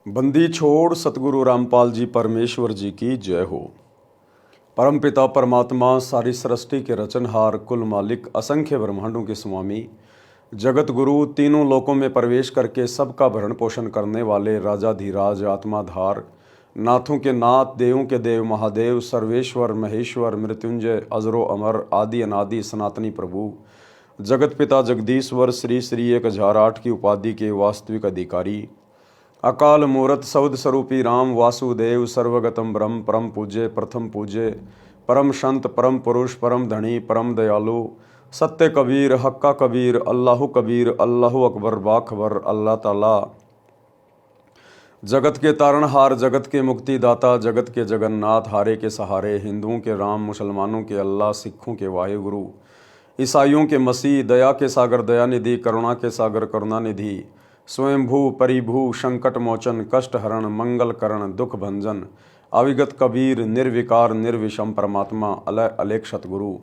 बंदी छोड़ सतगुरु रामपाल जी परमेश्वर जी की जय हो। परमपिता परमात्मा सारी सृष्टि के रचनहार, कुल मालिक, असंख्य ब्रह्मांडों के स्वामी, जगत गुरु, तीनों लोकों में प्रवेश करके सबका भरण पोषण करने वाले राजाधिराज, आत्माधार, नाथों के नाथ, देवों के देव, महादेव, सर्वेश्वर, महेश्वर, मृत्युंजय, अजरो अमर, आदि अनादि सनातनी प्रभु, जगत पिता जगदीश्वर, श्री श्री 1008 की उपाधि के वास्तविक अधिकारी, अकाल मूरत सौद स्वरूपी राम वासुदेव, सर्वगतम ब्रह्म, परम पूज्य, प्रथम पूज्य, परम संत, परम पुरुष, परम धनी, परम दयालु, सत्य कबीर, हक्का कबीर, अल्लाहु कबीर, अल्लाहु अकबर, बाखबर, अल्लाह ताला, जगत के तारणहार, जगत के मुक्तिदाता, जगत के जगन्नाथ, हारे के सहारे, हिंदुओं के राम, मुसलमानों के अल्लाह, सिखों के वाहेगुरु, ईसाइयों के मसीह, दया के सागर दयानिधि, करुणा के सागर करुणानिधि, स्वयंभू परिभू, संकट मोचन, कष्ट हरण, मंगल करण, दुख भंजन, अविगत कबीर, निर्विकार निर्विषम परमात्मा, अलय अलेख सतगुरु,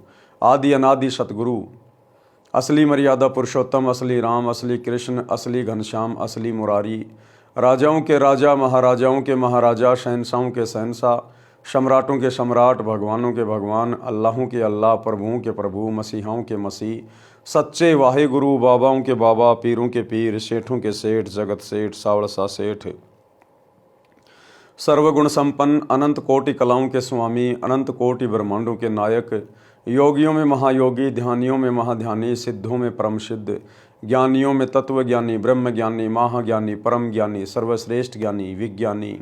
आदि अनादि सतगुरु, असली मर्यादा पुरुषोत्तम, असली राम, असली कृष्ण, असली घनश्याम, असली मुरारी, राजाओं के राजा, महाराजाओं के महाराजा, शहंशाहों के शहंशाह, सम्राटों के सम्राट, भगवानों के भगवान, अल्लाहों के अल्लाह, प्रभुओं के प्रभु, मसीहाओं के मसीह, सच्चे वाहे गुरु, बाबाओं के बाबा, पीरों के पीर, सेठों के सेठ, जगत सेठ, सावड़सा सेठ, सर्वगुण संपन्न, अनंत कोटि कलाओं के स्वामी, अनंत कोटि ब्रह्मांडों के नायक, योगियों में महायोगी, ध्यानियों में महाध्यानी, सिद्धों में परम सिद्ध, ज्ञानियों में तत्व ज्ञानी, ब्रह्म ज्ञानी, महाज्ञानी, परम ज्ञानी, सर्वश्रेष्ठ ज्ञानी, विज्ञानी,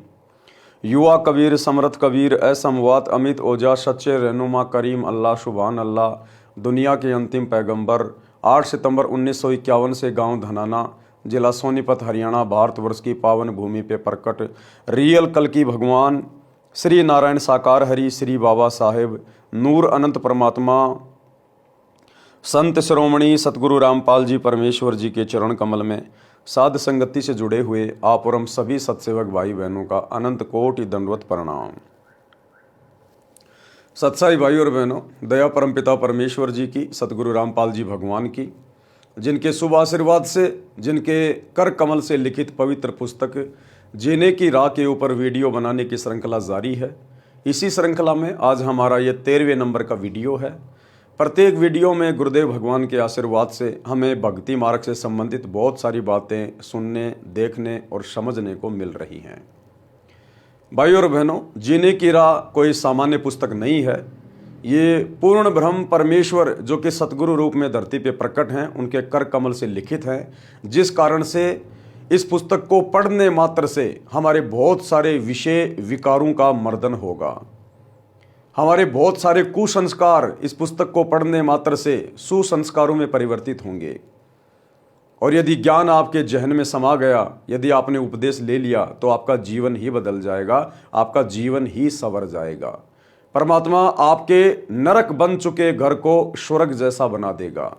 युवा कबीर, समर्थ कबीर, असमवात, अमित ओजा, सच्चे रहनुमा, करीम अल्लाह, शुभान अल्लाह, दुनिया के अंतिम पैगंबर, 8 सितंबर 1951 से गांव धनाना, जिला सोनीपत, हरियाणा, भारतवर्ष की पावन भूमि पे प्रकट रियल कल की भगवान श्री नारायण साकार हरि, श्री बाबा साहेब, नूर अनंत परमात्मा, संत शिरोमणि सतगुरु रामपाल जी परमेश्वर जी के चरण कमल में साध संगति से जुड़े हुए आप और हम सभी सत्सेवक भाई बहनों का अनंत कोटि दंडवत प्रणाम। सत्साई भाई और बहनों, दया परमपिता परमेश्वर जी की, सतगुरु रामपाल जी भगवान की, जिनके शुभ आशीर्वाद से, जिनके कर कमल से लिखित पवित्र पुस्तक जीने की राह के ऊपर वीडियो बनाने की श्रृंखला जारी है। इसी श्रृंखला में आज हमारा ये 13वें नंबर का वीडियो है। प्रत्येक वीडियो में गुरुदेव भगवान के आशीर्वाद से हमें भक्ति मार्ग से संबंधित बहुत सारी बातें सुनने, देखने और समझने को मिल रही हैं। भाई और बहनों, जीने की राह कोई सामान्य पुस्तक नहीं है। ये पूर्ण ब्रह्म परमेश्वर जो कि सतगुरु रूप में धरती पे प्रकट हैं, उनके कर कमल से लिखित है, जिस कारण से इस पुस्तक को पढ़ने मात्र से हमारे बहुत सारे विषय विकारों का मर्दन होगा। हमारे बहुत सारे कुसंस्कार इस पुस्तक को पढ़ने मात्र से सुसंस्कारों में परिवर्तित होंगे। और यदि ज्ञान आपके जहन में समा गया, यदि आपने उपदेश ले लिया, तो आपका जीवन ही बदल जाएगा, आपका जीवन ही संवर जाएगा। परमात्मा आपके नरक बन चुके घर को स्वर्ग जैसा बना देगा।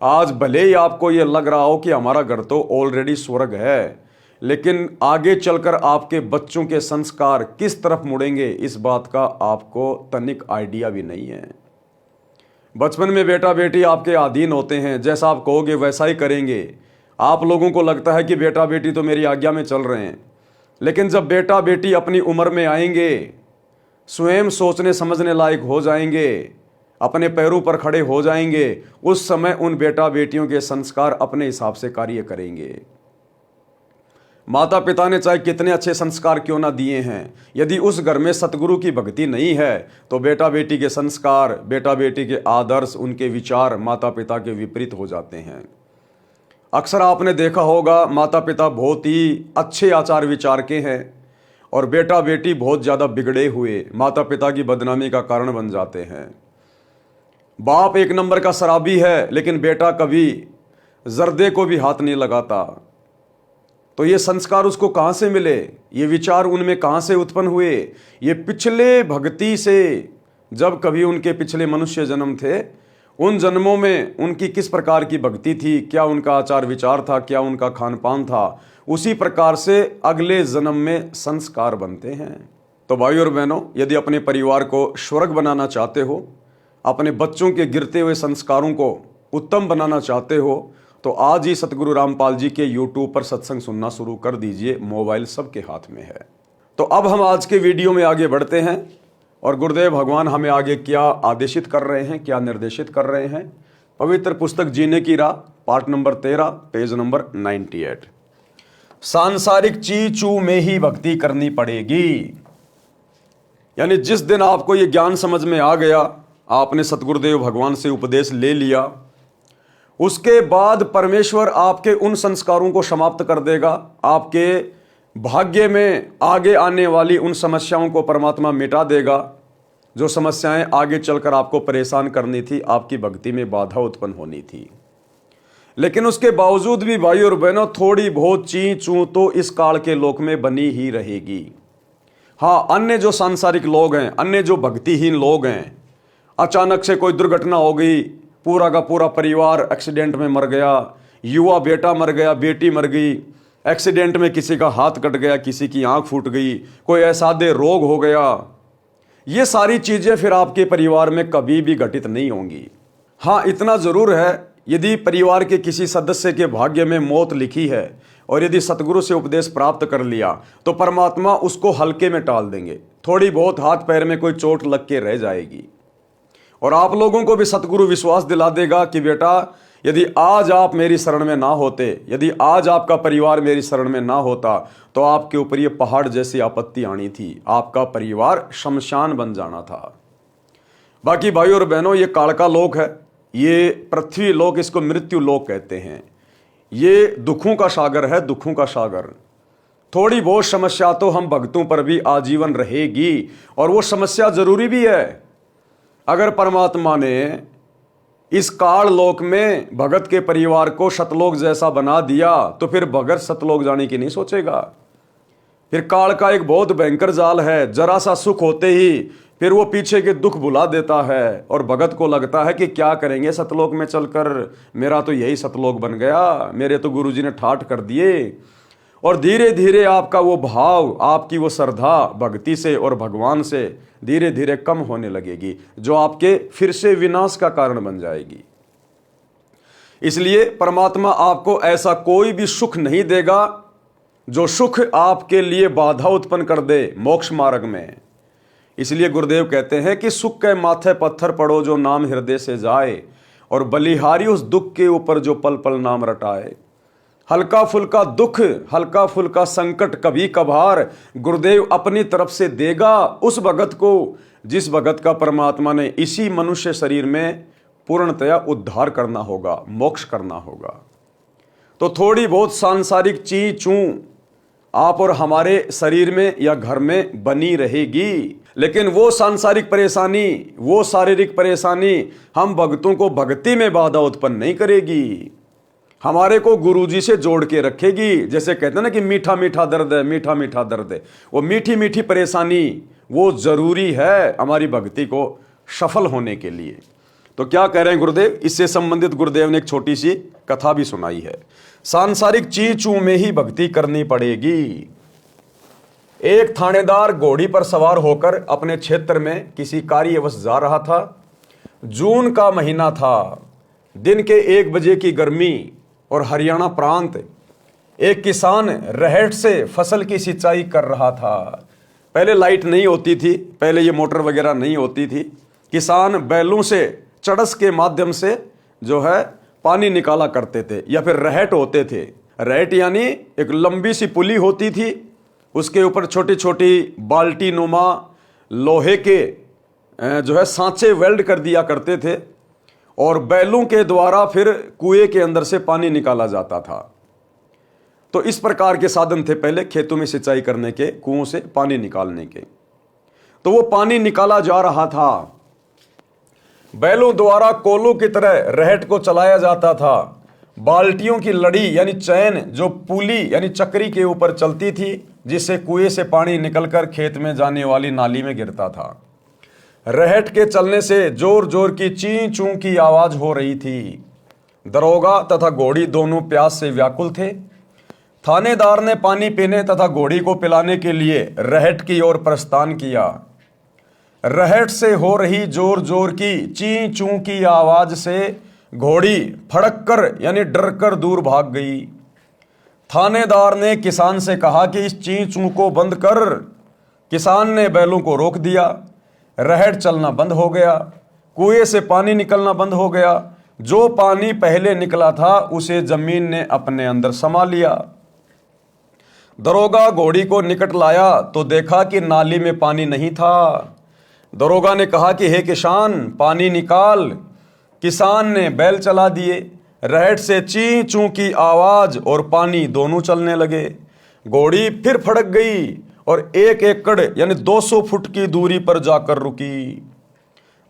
आज भले ही आपको यह लग रहा हो कि हमारा घर तो ऑलरेडी स्वर्ग है, लेकिन आगे चलकर आपके बच्चों के संस्कार किस तरफ मुड़ेंगे, इस बात का आपको तनिक आइडिया भी नहीं है। बचपन में बेटा बेटी आपके अधीन होते हैं, जैसा आप कहोगे वैसा ही करेंगे। आप लोगों को लगता है कि बेटा बेटी तो मेरी आज्ञा में चल रहे हैं, लेकिन जब बेटा बेटी अपनी उम्र में आएंगे, स्वयं सोचने समझने लायक हो जाएंगे, अपने पैरों पर खड़े हो जाएंगे, उस समय उन बेटा बेटियों के संस्कार अपने हिसाब से कार्य करेंगे। माता पिता ने चाहे कितने अच्छे संस्कार क्यों ना दिए हैं, यदि उस घर में सतगुरु की भक्ति नहीं है, तो बेटा बेटी के संस्कार, बेटा बेटी के आदर्श, उनके विचार माता पिता के विपरीत हो जाते हैं। अक्सर आपने देखा होगा, माता पिता बहुत ही अच्छे आचार विचार के हैं और बेटा बेटी बहुत ज़्यादा बिगड़े हुए माता पिता की बदनामी का कारण बन जाते हैं। बाप एक नंबर का शराबी है, लेकिन बेटा कभी जर्दे को भी हाथ नहीं लगाता। तो ये संस्कार उसको कहाँ से मिले, ये विचार उनमें कहाँ से उत्पन्न हुए? ये पिछले भक्ति से, जब कभी उनके पिछले मनुष्य जन्म थे, उन जन्मों में उनकी किस प्रकार की भक्ति थी, क्या उनका आचार विचार था, क्या उनका खान पान था, उसी प्रकार से अगले जन्म में संस्कार बनते हैं। तो भाई और बहनों, यदि अपने परिवार को स्वर्ग बनाना चाहते हो, अपने बच्चों के गिरते हुए संस्कारों को उत्तम बनाना चाहते हो, तो आज ही सतगुरु रामपाल जी के YouTube पर सत्संग सुनना शुरू कर दीजिए। मोबाइल सबके हाथ में है। तो अब हम आज के वीडियो में आगे बढ़ते हैं और गुरुदेव भगवान हमें आगे क्या आदेशित कर रहे हैं, क्या निर्देशित कर रहे हैं। पवित्र पुस्तक जीने की राह, पार्ट नंबर 13, पेज नंबर 98। सांसारिक चीज चू में ही भक्ति करनी पड़ेगी। यानी जिस दिन आपको ये ज्ञान समझ में आ गया, आपने सतगुरुदेव भगवान से उपदेश ले लिया, उसके बाद परमेश्वर आपके उन संस्कारों को समाप्त कर देगा। आपके भाग्य में आगे आने वाली उन समस्याओं को परमात्मा मिटा देगा। जो समस्याएं आगे चलकर आपको परेशान करनी थी, आपकी भक्ति में बाधा उत्पन्न होनी थी। लेकिन उसके बावजूद भी भाई और बहनों, थोड़ी बहुत ची चू तो इस काल के लोक में बनी ही रहेगी। हाँ, अन्य जो सांसारिक लोग हैं, अन्य जो भक्तिहीन लोग हैं, अचानक से कोई दुर्घटना हो गई, पूरा का पूरा परिवार एक्सीडेंट में मर गया, युवा बेटा मर गया, बेटी मर गई, एक्सीडेंट में किसी का हाथ कट गया, किसी की आंख फूट गई, कोई असाध्य रोग हो गया, ये सारी चीजें फिर आपके परिवार में कभी भी घटित नहीं होंगी। हाँ, इतना जरूर है, यदि परिवार के किसी सदस्य के भाग्य में मौत लिखी है और यदि सतगुरु से उपदेश प्राप्त कर लिया तो परमात्मा उसको हल्के में टाल देंगे। थोड़ी बहुत हाथ पैर में कोई चोट लग के रह जाएगी और आप लोगों को भी सतगुरु विश्वास दिला देगा कि बेटा, यदि आज आप मेरी शरण में ना होते, यदि आज आपका परिवार मेरी शरण में ना होता, तो आपके ऊपर ये पहाड़ जैसी आपत्ति आनी थी, आपका परिवार शमशान बन जाना था। बाकी भाई और बहनों, ये काल का लोक है, ये पृथ्वी लोक, इसको मृत्यु लोक कहते हैं। ये दुखों का सागर है, दुखों का सागर। थोड़ी बहुत समस्या तो हम भक्तों पर भी आजीवन रहेगी और वो समस्या जरूरी भी है। अगर परमात्मा ने इस काल लोक में भगत के परिवार को सतलोक जैसा बना दिया तो फिर भगत सतलोक जाने की नहीं सोचेगा। फिर काल का एक बहुत भयंकर जाल है, जरा सा सुख होते ही फिर वो पीछे के दुख भुला देता है और भगत को लगता है कि क्या करेंगे सतलोक में चलकर, मेरा तो यही सतलोक बन गया, मेरे तो गुरुजी ने ठाठ कर दिए। और धीरे धीरे आपका वो भाव, आपकी वो श्रद्धा भक्ति से और भगवान से धीरे धीरे कम होने लगेगी, जो आपके फिर से विनाश का कारण बन जाएगी। इसलिए परमात्मा आपको ऐसा कोई भी सुख नहीं देगा जो सुख आपके लिए बाधा उत्पन्न कर दे मोक्ष मार्ग में। इसलिए गुरुदेव कहते हैं कि सुख के माथे पत्थर पड़ो जो नाम हृदय से जाए, और बलिहारी उस दुख के ऊपर जो पल पल नाम रटाए। हल्का फुल्का दुख, हल्का फुल्का संकट कभी कभार गुरुदेव अपनी तरफ से देगा उस भगत को, जिस भगत का परमात्मा ने इसी मनुष्य शरीर में पूर्णतया उद्धार करना होगा, मोक्ष करना होगा। तो थोड़ी बहुत सांसारिक चीज चू आप और हमारे शरीर में या घर में बनी रहेगी, लेकिन वो सांसारिक परेशानी, वो शारीरिक परेशानी हम भक्तों को भक्ति में बाधा उत्पन्न नहीं करेगी, हमारे को गुरुजी से जोड़ के रखेगी। जैसे कहते हैं ना कि मीठा मीठा दर्द है, मीठा मीठा दर्द है, वो मीठी मीठी परेशानी वो जरूरी है हमारी भक्ति को सफल होने के लिए। तो क्या कह रहे हैं गुरुदेव, इससे संबंधित गुरुदेव ने एक छोटी सी कथा भी सुनाई है। सांसारिक चीज चू में ही भक्ति करनी पड़ेगी। एक थानेदार घोड़ी पर सवार होकर अपने क्षेत्र में किसी कार्यवश जा रहा था। जून का महीना था, दिन के 1 बजे की गर्मी और हरियाणा प्रांत। एक किसान रहट से फसल की सिंचाई कर रहा था। पहले लाइट नहीं होती थी, पहले ये मोटर वगैरह नहीं होती थी। किसान बैलों से चड़स के माध्यम से जो है पानी निकाला करते थे, या फिर रहट होते थे। रहट यानी एक लंबी सी पुली होती थी, उसके ऊपर छोटी छोटी बाल्टी नुमा लोहे के जो है सांचे वेल्ड कर दिया करते थे, और बैलों के द्वारा फिर कुएं के अंदर से पानी निकाला जाता था। तो इस प्रकार के साधन थे पहले खेतों में सिंचाई करने के, कुओं से पानी निकालने के। तो वो पानी निकाला जा रहा था, बैलों द्वारा कोलों की तरह रहट को चलाया जाता था। बाल्टियों की लड़ी यानी चैन जो पुली यानी चक्री के ऊपर चलती थी, जिससे कुएं से पानी निकलकर खेत में जाने वाली नाली में गिरता था। रहट के चलने से जोर जोर की ची चू की आवाज हो रही थी। दरोगा तथा घोड़ी दोनों प्यास से व्याकुल थे। थानेदार ने पानी पीने तथा घोड़ी को पिलाने के लिए रहट की ओर प्रस्थान किया। रहट से हो रही जोर जोर की ची चू की आवाज से घोड़ी फड़क कर यानी डर कर दूर भाग गई। थानेदार ने किसान से कहा कि इस ची चू को बंद कर। किसान ने बैलों को रोक दिया। रहड़ चलना बंद हो गया। कुएं से पानी निकलना बंद हो गया। जो पानी पहले निकला था उसे जमीन ने अपने अंदर समा लिया। दरोगा घोड़ी को निकट लाया तो देखा कि नाली में पानी नहीं था। दरोगा ने कहा कि हे किसान, पानी निकाल। किसान ने बैल चला दिए। रहट से ची चू की आवाज और पानी दोनों चलने लगे। घोड़ी फिर फड़क गई और 1 एकड़ यानी 200 फुट की दूरी पर जाकर रुकी।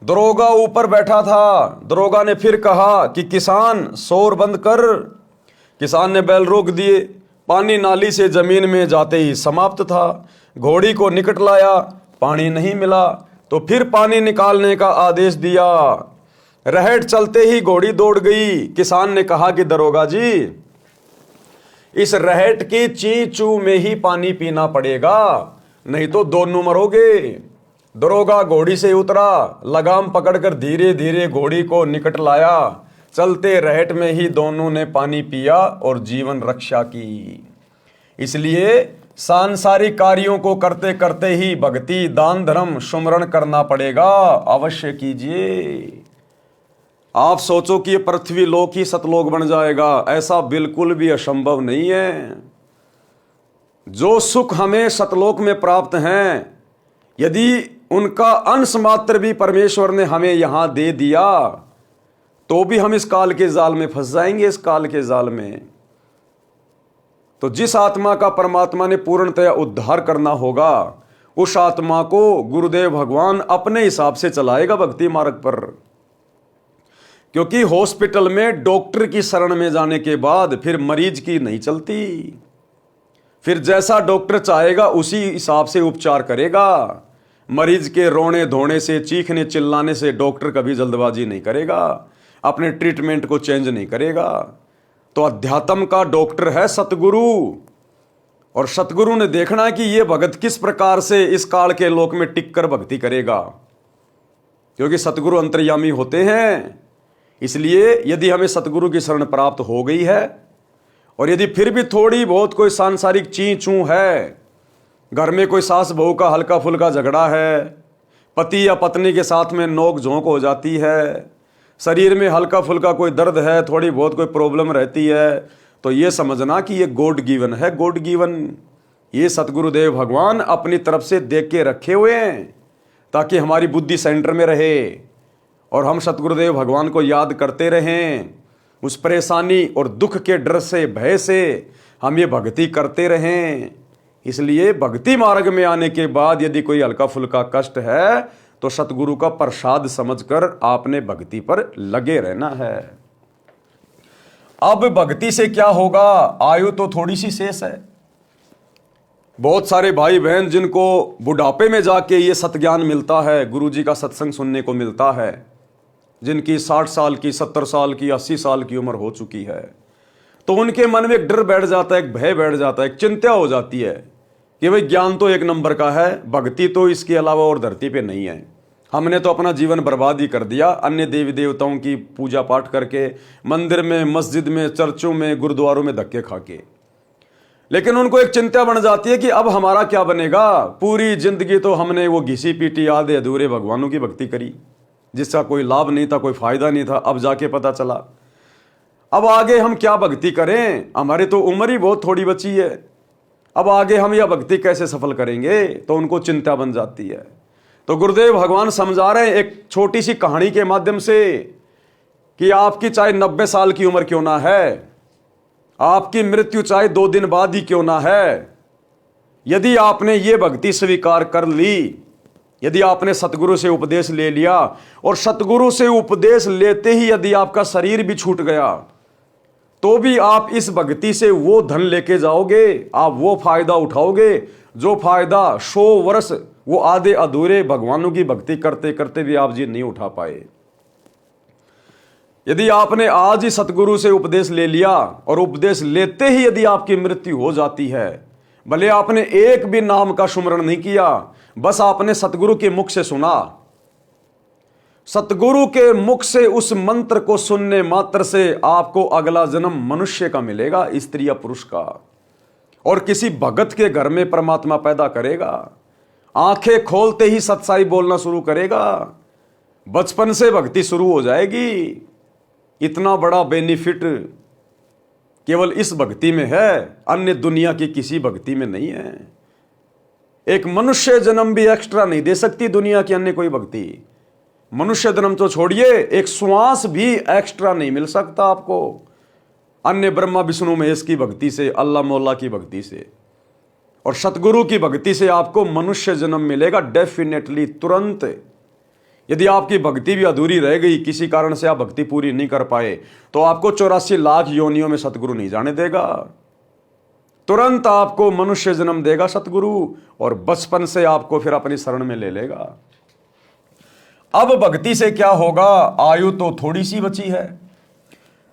दरोगा ऊपर बैठा था। दरोगा ने फिर कहा कि किसान, शोर बंद कर। किसान ने बैल रोक दिए। पानी नाली से जमीन में जाते ही समाप्त था। घोड़ी को निकट लाया, पानी नहीं मिला तो फिर पानी निकालने का आदेश दिया। रहट चलते ही घोड़ी दौड़ गई। किसान ने कहा कि दरोगा जी, इस रहट की ची चू में ही पानी पीना पड़ेगा, नहीं तो दोनों मरोगे। दरोगा घोड़ी से उतरा, लगाम पकड़कर धीरे धीरे घोड़ी को निकट लाया। चलते रहट में ही दोनों ने पानी पिया और जीवन रक्षा की। इसलिए सांसारिक कार्यों को करते करते ही भक्ति, दान, धर्म, सुमरण करना पड़ेगा। अवश्य कीजिए। आप सोचो कि ये पृथ्वी लोक ही सतलोक बन जाएगा, ऐसा बिल्कुल भी असंभव नहीं है। जो सुख हमें सतलोक में प्राप्त हैं, यदि उनका अंश मात्र भी परमेश्वर ने हमें यहां दे दिया तो भी हम इस काल के जाल में फंस जाएंगे। इस काल के जाल में तो जिस आत्मा का परमात्मा ने पूर्णतया उद्धार करना होगा, उस आत्मा को गुरुदेव भगवान अपने हिसाब से चलाएगा भक्ति मार्ग पर। क्योंकि हॉस्पिटल में डॉक्टर की शरण में जाने के बाद फिर मरीज की नहीं चलती। फिर जैसा डॉक्टर चाहेगा उसी हिसाब से उपचार करेगा। मरीज के रोने धोने से, चीखने चिल्लाने से डॉक्टर कभी जल्दबाजी नहीं करेगा, अपने ट्रीटमेंट को चेंज नहीं करेगा। तो अध्यात्म का डॉक्टर है सतगुरु, और सतगुरु ने देखना है कि ये भगत किस प्रकार से इस काल के लोक में टिक कर भक्ति करेगा। क्योंकि सतगुरु अंतर्यामी होते हैं। इसलिए यदि हमें सतगुरु की शरण प्राप्त हो गई है और यदि फिर भी थोड़ी बहुत कोई सांसारिक ची चू है, घर में कोई सास बहू का हल्का फुल्का झगड़ा है, पति या पत्नी के साथ में नोक झोंक हो जाती है, शरीर में हल्का फुल्का कोई दर्द है, थोड़ी बहुत कोई प्रॉब्लम रहती है, तो ये समझना कि ये गॉड गिवन है। गॉड गिवन ये सतगुरुदेव भगवान अपनी तरफ से देख के रखे हुए हैं ताकि हमारी बुद्धि सेंटर में रहे और हम सतगुरुदेव भगवान को याद करते रहें। उस परेशानी और दुख के डर से, भय से हम ये भक्ति करते रहें। इसलिए भक्ति मार्ग में आने के बाद यदि कोई हल्का फुल्का कष्ट है तो सतगुरु का प्रसाद समझकर आपने भक्ति पर लगे रहना है। अब भक्ति से क्या होगा? आयु तो थोड़ी सी शेष है। बहुत सारे भाई बहन जिनको बुढ़ापे में जाके ये सतज्ञान मिलता है, गुरु जी का सत्संग सुनने को मिलता है, जिनकी 60 साल की, 70 साल की, 80 साल की उम्र हो चुकी है, तो उनके मन में एक डर बैठ जाता है, एक भय बैठ जाता है, एक चिंता हो जाती है कि भाई ज्ञान तो एक नंबर का है, भक्ति तो इसके अलावा और धरती पे नहीं है। हमने तो अपना जीवन बर्बाद ही कर दिया अन्य देवी देवताओं की पूजा पाठ करके, मंदिर में, मस्जिद में, चर्चों में, गुरुद्वारों में धक्के खा के। लेकिन उनको एक चिंता बन जाती है कि अब हमारा क्या बनेगा। पूरी जिंदगी तो हमने वो घिसी पीटी आधे अधूरे भगवानों की भक्ति करी, जिसका कोई लाभ नहीं था, कोई फायदा नहीं था। अब जाके पता चला अब आगे हम क्या भक्ति करें, हमारी तो उम्र ही बहुत थोड़ी बची है, अब आगे हम यह भक्ति कैसे सफल करेंगे। तो उनको चिंता बन जाती है। तो गुरुदेव भगवान समझा रहे हैं एक छोटी सी कहानी के माध्यम से कि आपकी चाहे 90 साल की उम्र क्यों ना है, आपकी मृत्यु चाहे 2 दिन बाद ही क्यों ना है, यदि आपने ये भक्ति स्वीकार कर ली, यदि आपने सतगुरु से उपदेश ले लिया और सतगुरु से उपदेश लेते ही यदि आपका शरीर भी छूट गया, तो भी आप इस भक्ति से वो धन लेके जाओगे, आप वो फायदा उठाओगे जो फायदा 100 वर्ष वो आधे अधूरे भगवानों की भक्ति करते करते भी आप जी नहीं उठा पाए। यदि आपने आज ही सतगुरु से उपदेश ले लिया और उपदेश लेते ही यदि आपकी मृत्यु हो जाती है, भले आपने एक भी नाम का सुमरण नहीं किया, बस आपने सतगुरु के मुख से सुना, सतगुरु के मुख से उस मंत्र को सुनने मात्र से आपको अगला जन्म मनुष्य का मिलेगा, स्त्री या पुरुष का, और किसी भगत के घर में परमात्मा पैदा करेगा। आंखें खोलते ही सच्चाई बोलना शुरू करेगा, बचपन से भक्ति शुरू हो जाएगी। इतना बड़ा बेनिफिट केवल इस भक्ति में है, अन्य दुनिया की किसी भक्ति में नहीं है। एक मनुष्य जन्म भी एक्स्ट्रा नहीं दे सकती दुनिया की अन्य कोई भक्ति। मनुष्य जन्म तो छोड़िए, एक श्वास भी एक्स्ट्रा नहीं मिल सकता आपको अन्य ब्रह्मा विष्णु महेश की भक्ति से, अल्लाह मौला की भक्ति से। और सतगुरु की भक्ति से आपको मनुष्य जन्म मिलेगा डेफिनेटली, तुरंत। यदि आपकी भक्ति भी अधूरी रह गई, किसी कारण से आप भक्ति पूरी नहीं कर पाए, तो आपको 84 लाख योनियों में सतगुरु नहीं जाने देगा। तुरंत आपको मनुष्य जन्म देगा सतगुरु, और बचपन से आपको फिर अपनी शरण में ले लेगा। अब भक्ति से क्या होगा, आयु तो थोड़ी सी बची है।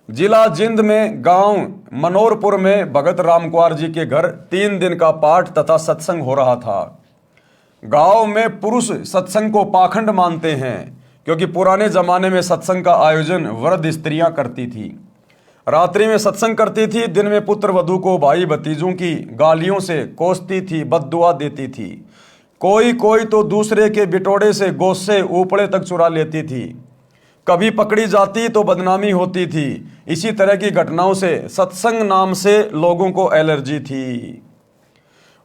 जिला जिंद में गांव मनोरपुर में भगत राम कुंवर जी के घर 3 दिन का पाठ तथा सत्संग हो रहा था। गांव में पुरुष सत्संग को पाखंड मानते हैं, क्योंकि पुराने जमाने में सत्संग का आयोजन वृद्ध स्त्रियां करती थी। रात्रि में सत्संग करती थी, दिन में पुत्र वधू को भाई भतीजों की गालियों से कोसती थी, बद्दुआ देती थी। कोई कोई तो दूसरे के बिटोड़े से गोसे ऊपड़े तक चुरा लेती थी। कभी पकड़ी जाती तो बदनामी होती थी। इसी तरह की घटनाओं से सत्संग नाम से लोगों को एलर्जी थी।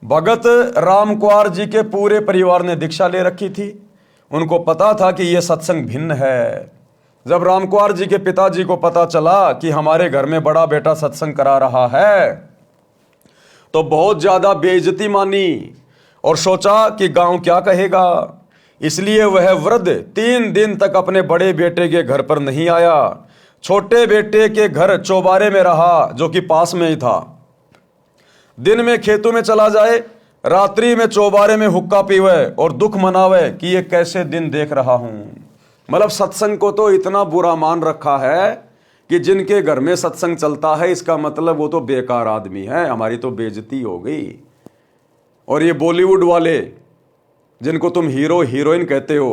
भगत राम कुंवर जी के पूरे परिवार ने दीक्षा ले रखी थी। उनको पता था कि यह सत्संग भिन्न है। जब राम कुंवर जी के पिताजी को पता चला कि हमारे घर में बड़ा बेटा सत्संग करा रहा है, तो बहुत ज्यादा बेइज्जती मानी और सोचा कि गांव क्या कहेगा। इसलिए वह वृद्ध 3 दिन तक अपने बड़े बेटे के घर पर नहीं आया। छोटे बेटे के घर चौबारे में रहा, जो कि पास में ही था। दिन में खेतों में चला जाए, रात्रि में चौबारे में हुक्का पीवे और दुख मनावे कि ये कैसे दिन देख रहा हूं। मतलब सत्संग को तो इतना बुरा मान रखा है कि जिनके घर में सत्संग चलता है, इसका मतलब वो तो बेकार आदमी है, हमारी तो बेइज्जती हो गई। और ये बॉलीवुड वाले जिनको तुम हीरो हीरोइन कहते हो,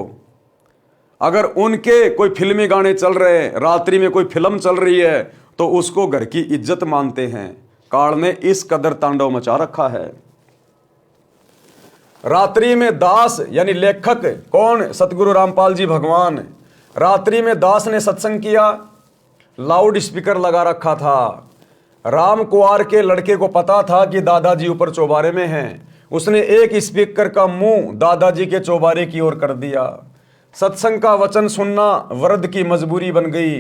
अगर उनके कोई फिल्मी गाने चल रहे हैं, रात्रि में कोई फिल्म चल रही है, तो उसको घर की इज्जत मानते हैं। काल ने इस कदर तांडव मचा रखा है। रात्रि में दास यानी लेखक कौन, सतगुरु रामपाल जी भगवान। रात्रि में दास ने सत्संग किया, लाउड स्पीकर लगा रखा था। राम कुंवर के लड़के को पता था कि दादाजी ऊपर चौबारे में हैं। उसने एक स्पीकर का मुंह दादाजी के चौबारे की ओर कर दिया। सत्संग का वचन सुनना वृद्ध की मजबूरी बन गई,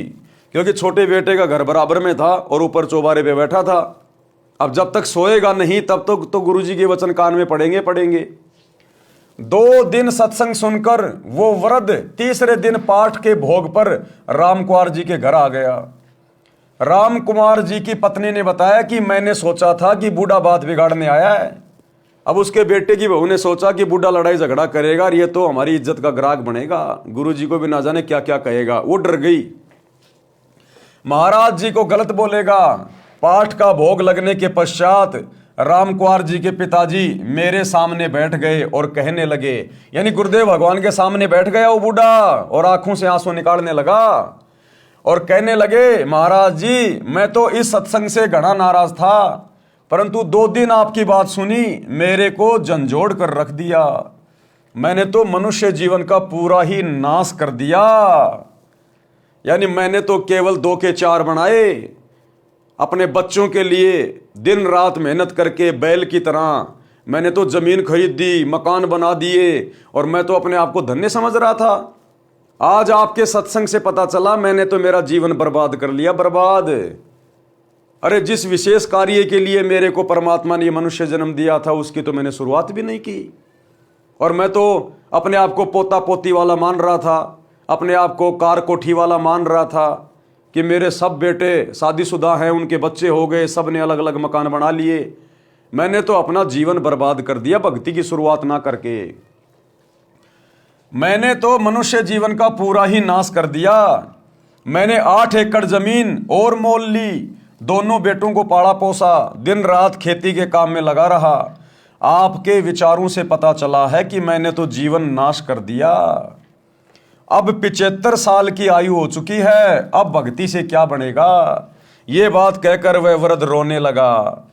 क्योंकि छोटे बेटे का घर बराबर में था और ऊपर चौबारे पे बैठा था। अब जब तक सोएगा नहीं, तब तक तो गुरुजी के वचन कान में पड़ेंगे। 2 दिन सत्संग सुनकर वो वृद्ध तीसरे दिन पाठ के भोग पर राम कुंवर जी के घर आ गया। राम कुंवर जी की पत्नी ने बताया कि मैंने सोचा था कि बूढ़ा बात बिगाड़ने आया है। अब उसके बेटे की बहू ने सोचा कि बूढ़ा लड़ाई झगड़ा करेगा और ये तो हमारी इज्जत का ग्राहक बनेगा, गुरुजी को भी ना जाने क्या क्या कहेगा। वो डर गई, महाराज जी को गलत बोलेगा। पाठ का भोग लगने के पश्चात राम कुंवर जी के पिताजी मेरे सामने बैठ गए और कहने लगे, यानी गुरुदेव भगवान के सामने बैठ गया वो बूढ़ा और आंखों से आंसू निकालने लगा और कहने लगे, महाराज जी मैं तो इस सत्संग से घना नाराज था, परंतु 2 दिन आपकी बात सुनी, मेरे को झंझोड़ कर रख दिया। मैंने तो मनुष्य जीवन का पूरा ही नाश कर दिया। यानी मैंने तो केवल 2 के 4 बनाए। अपने बच्चों के लिए दिन रात मेहनत करके बैल की तरह मैंने तो जमीन खरीद दी, मकान बना दिए, और मैं तो अपने आप को धन्य समझ रहा था। आज आपके सत्संग से पता चला मैंने तो मेरा जीवन बर्बाद कर लिया, बर्बाद। अरे जिस विशेष कार्य के लिए मेरे को परमात्मा ने मनुष्य जन्म दिया था, उसकी तो मैंने शुरुआत भी नहीं की। और मैं तो अपने आप को पोता पोती वाला मान रहा था, अपने आप को कार कोठी वाला मान रहा था कि मेरे सब बेटे शादीशुदा हैं, उनके बच्चे हो गए, सब ने अलग अलग मकान बना लिए। मैंने तो अपना जीवन बर्बाद कर दिया भक्ति की शुरुआत ना करके। मैंने तो मनुष्य जीवन का पूरा ही नाश कर दिया। मैंने 8 एकड़ जमीन और मोल ली, दोनों बेटों को पाला पोसा, दिन रात खेती के काम में लगा रहा। आपके विचारों से पता चला है कि मैंने तो जीवन नाश कर दिया। अब 75 साल की आयु हो चुकी है, अब भक्ति से क्या बनेगा। ये बात कहकर वह वृद्ध रोने लगा।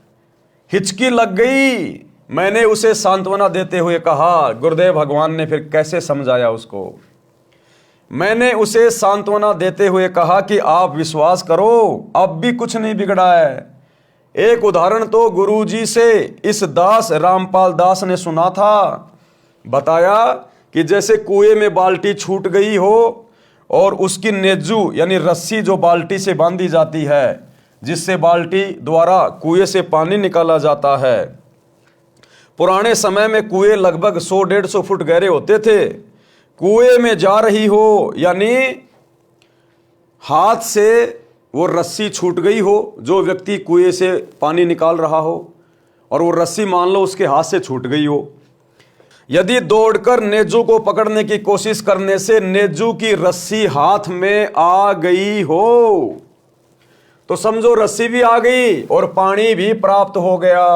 हिचकी लग गई। मैंने उसे सांत्वना देते हुए कहा, गुरुदेव भगवान ने फिर कैसे समझाया उसको। मैंने उसे सांत्वना देते हुए कहा कि आप विश्वास करो, अब भी कुछ नहीं बिगड़ा है। एक उदाहरण तो गुरुजी से इस दास रामपाल दास ने सुना था। बताया कि जैसे कुएं में बाल्टी छूट गई हो और उसकी नेजू यानी रस्सी जो बाल्टी से बांधी जाती है, जिससे बाल्टी द्वारा कुएं से पानी निकाला जाता है। पुराने समय में कुएं लगभग 100-150 फुट गहरे होते थे। कुएं में जा रही हो यानी हाथ से वो रस्सी छूट गई हो, जो व्यक्ति कुएं से पानी निकाल रहा हो और वो रस्सी मान लो उसके हाथ से छूट गई हो, यदि दौड़कर नेजू को पकड़ने की कोशिश करने से नेजू की रस्सी हाथ में आ गई हो तो समझो रस्सी भी आ गई और पानी भी प्राप्त हो गया।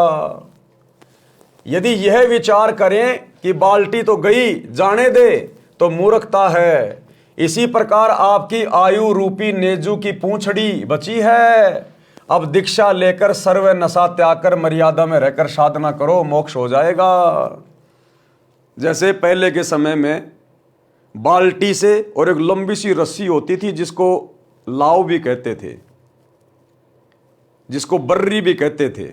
यदि यह विचार करें कि बाल्टी तो गई, जाने दे, तो मूर्खता है। इसी प्रकार आपकी आयु रूपी नेजू की पूंछड़ी बची है। अब दीक्षा लेकर सर्व नशा त्याग कर मर्यादा में रहकर साधना करो, मोक्ष हो जाएगा। जैसे पहले के समय में बाल्टी से और एक लंबी सी रस्सी होती थी जिसको लाव भी कहते थे, जिसको बर्री भी कहते थे,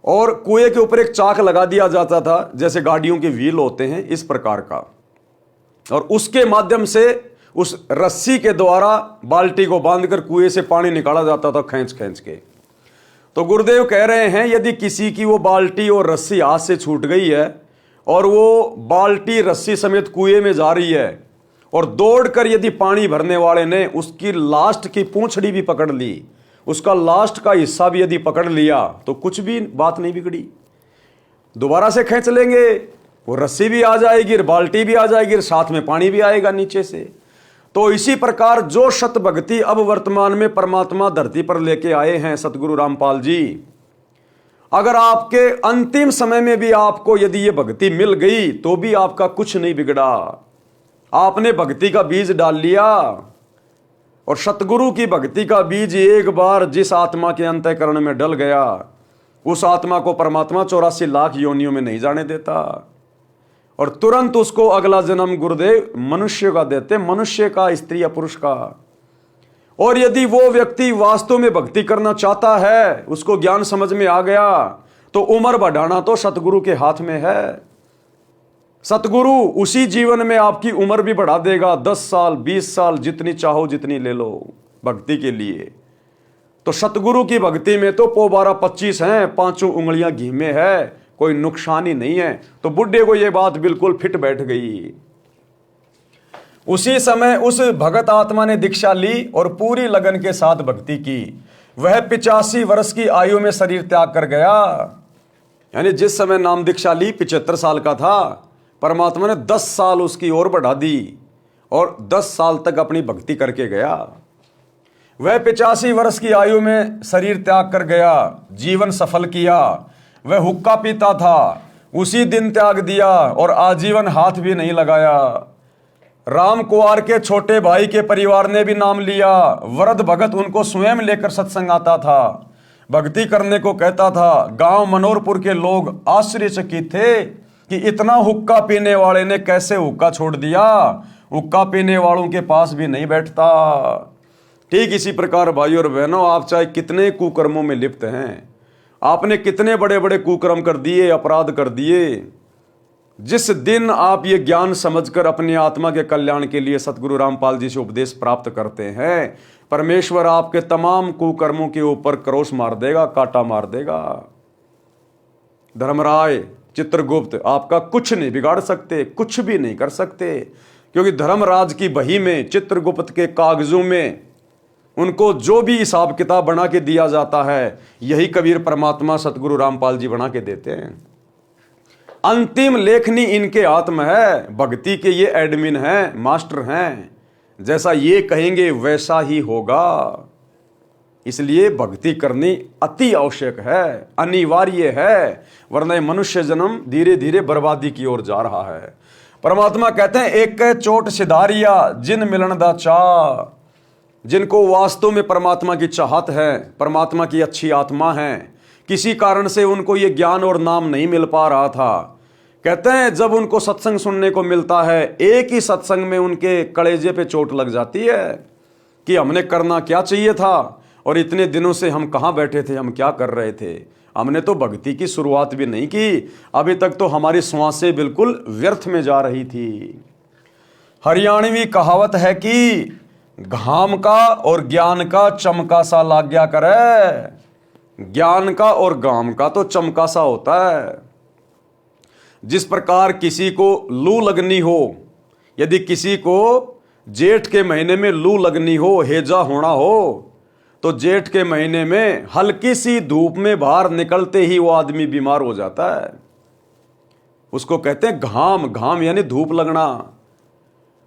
और कुएं के ऊपर एक चाक लगा दिया जाता था जैसे गाड़ियों के व्हील होते हैं इस प्रकार का, और उसके माध्यम से उस रस्सी के द्वारा बाल्टी को बांधकर कुएं से पानी निकाला जाता था खींच खींच के। तो गुरुदेव कह रहे हैं यदि किसी की वो बाल्टी और रस्सी हाथ से छूट गई है और वो बाल्टी रस्सी समेत कुएं में जा रही है और दौड़कर यदि पानी भरने वाले ने उसकी लास्ट की पूंछड़ी भी पकड़ ली, उसका लास्ट का हिस्सा भी यदि पकड़ लिया, तो कुछ भी बात नहीं बिगड़ी। दोबारा से खींच लेंगे, वो रस्सी भी आ जाएगी, बाल्टी भी आ जाएगी, साथ में पानी भी आएगा नीचे से। तो इसी प्रकार जो सत भक्ति अब वर्तमान में परमात्मा धरती पर लेके आए हैं सतगुरु रामपाल जी, अगर आपके अंतिम समय में भी आपको यदि ये भक्ति मिल गई तो भी आपका कुछ नहीं बिगड़ा। आपने भक्ति का बीज डाल लिया, और सतगुरु की भक्ति का बीज एक बार जिस आत्मा के अंतःकरण में डल गया, उस आत्मा को परमात्मा 84 लाख योनियों में नहीं जाने देता, और तुरंत उसको अगला जन्म गुरुदेव मनुष्य का देते, मनुष्य का, स्त्री या पुरुष का। और यदि वो व्यक्ति वास्तव में भक्ति करना चाहता है, उसको ज्ञान समझ में आ गया, तो उम्र बढ़ाना तो सतगुरु के हाथ में है। सतगुरु उसी जीवन में आपकी उम्र भी बढ़ा देगा, 10 साल 20 साल जितनी चाहो जितनी ले लो भक्ति के लिए। तो सतगुरु की भक्ति में तो 12-25 हैं, 5 उंगलियां घी में है, कोई नुकसान ही नहीं है। तो बुढ़े को यह बात बिल्कुल फिट बैठ गई। उसी समय उस भगत आत्मा ने दीक्षा ली और पूरी लगन के साथ भक्ति की। वह 85 वर्ष की आयु में शरीर त्याग कर गया। यानी जिस समय नाम दीक्षा ली 75 साल का था, परमात्मा ने 10 साल उसकी ओर बढ़ा दी और 10 साल तक अपनी भक्ति करके गया। वह 85 वर्ष की आयु में शरीर त्याग कर गया, जीवन सफल किया। वह हुक्का पीता था, उसी दिन त्याग दिया और आजीवन हाथ भी नहीं लगाया। राम कुंवर के छोटे भाई के परिवार ने भी नाम लिया। वृद्ध भगत उनको स्वयं लेकर सत्संग आता था, भक्ति करने को कहता था। गांव मनोरपुर के लोग आश्चर्यचकित थे कि इतना हुक्का पीने वाले ने कैसे हुक्का छोड़ दिया, हुक्का पीने वालों के पास भी नहीं बैठता। ठीक इसी प्रकार भाइयों और बहनों, आप चाहे कितने कुकर्मों में लिप्त हैं, आपने कितने बड़े बड़े कुकर्म कर दिए, अपराध कर दिए, जिस दिन आप ये ज्ञान समझकर अपनी आत्मा के कल्याण के लिए सतगुरु रामपाल जी से उपदेश प्राप्त करते हैं, परमेश्वर आपके तमाम कुकर्मों के ऊपर क्रोश मार देगा, कांटा मार देगा। धर्मराय, चित्रगुप्त आपका कुछ नहीं बिगाड़ सकते, कुछ भी नहीं कर सकते, क्योंकि धर्मराज की बही में, चित्रगुप्त के कागजों में उनको जो भी हिसाब किताब बना के दिया जाता है, यही कबीर परमात्मा सतगुरु रामपाल जी बना के देते हैं। अंतिम लेखनी इनके हाथ में है। भक्ति के ये एडमिन हैं, मास्टर हैं। जैसा ये कहेंगे वैसा ही होगा। इसलिए भक्ति करनी अति आवश्यक है, अनिवार्य है, वरना मनुष्य जन्म धीरे धीरे बर्बादी की ओर जा रहा है। परमात्मा कहते हैं एक के चोट सिधारिया जिन मिलन दा चाह, जिनको वास्तव में परमात्मा की चाहत है, परमात्मा की अच्छी आत्मा है, किसी कारण से उनको ये ज्ञान और नाम नहीं मिल पा रहा था, कहते हैं जब उनको सत्संग सुनने को मिलता है, एक ही सत्संग में उनके कलेजे पे चोट लग जाती है कि हमने करना क्या चाहिए था और इतने दिनों से हम कहाँ बैठे थे, हम क्या कर रहे थे, हमने तो भक्ति की शुरुआत भी नहीं की, अभी तक तो हमारी श्वासें बिल्कुल व्यर्थ में जा रही थी। हरियाणवी कहावत है कि घाम का और ज्ञान का चमका सा लाग गया करे। ज्ञान का और घाम का तो चमका सा होता है। जिस प्रकार किसी को लू लगनी हो, यदि किसी को जेठ के महीने में लू लगनी हो, हेजा होना हो, तो जेठ के महीने में हल्की सी धूप में बाहर निकलते ही वो आदमी बीमार हो जाता है। उसको कहते हैं घाम। घाम यानी धूप लगना।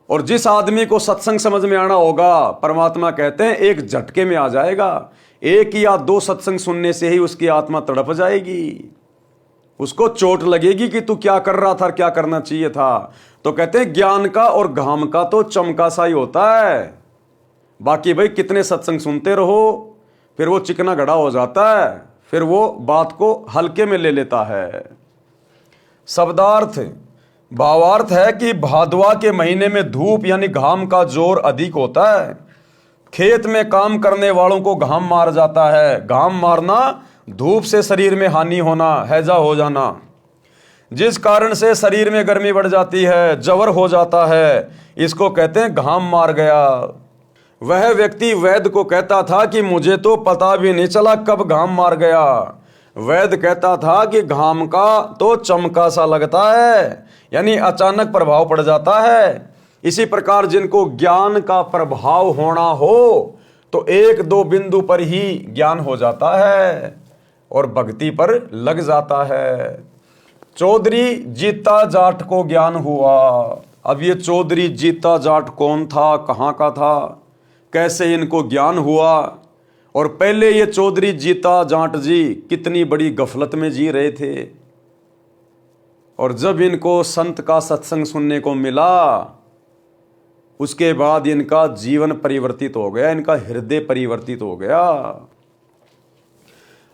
और जिस आदमी को सत्संग समझ में आना होगा, परमात्मा कहते हैं एक झटके में आ जाएगा। एक या दो सत्संग सुनने से ही उसकी आत्मा तड़प जाएगी, उसको चोट लगेगी कि तू क्या कर रहा था, क्या करना चाहिए था। तो कहते हैं ज्ञान का और घाम का तो चमका सा ही होता है। बाकी भाई कितने सत्संग सुनते रहो, फिर वो चिकना घड़ा हो जाता है, फिर वो बात को हल्के में ले लेता है। शब्दार्थ भावार्थ है कि भादवा के महीने में धूप यानी घाम का जोर अधिक होता है। खेत में काम करने वालों को घाम मार जाता है। घाम मारना, धूप से शरीर में हानि होना, हैजा हो जाना, जिस कारण से शरीर में गर्मी बढ़ जाती है, जवर हो जाता है, इसको कहते हैं घाम मार गया। वह व्यक्ति वैद्य को कहता था कि मुझे तो पता भी नहीं चला कब घाम मार गया। वैद्य कहता था कि घाम का तो चमका सा लगता है, यानी अचानक प्रभाव पड़ जाता है। इसी प्रकार जिनको ज्ञान का प्रभाव होना हो तो एक दो बिंदु पर ही ज्ञान हो जाता है और भक्ति पर लग जाता है। चौधरी जीता जाट को ज्ञान हुआ। अब ये चौधरी जीता जाट कौन था, कहाँ का था, कैसे इनको ज्ञान हुआ? और पहले ये चौधरी जीता जाट जी कितनी बड़ी गफलत में जी रहे थे, और जब इनको संत का सत्संग सुनने को मिला, उसके बाद इनका जीवन परिवर्तित हो गया, इनका हृदय परिवर्तित हो गया।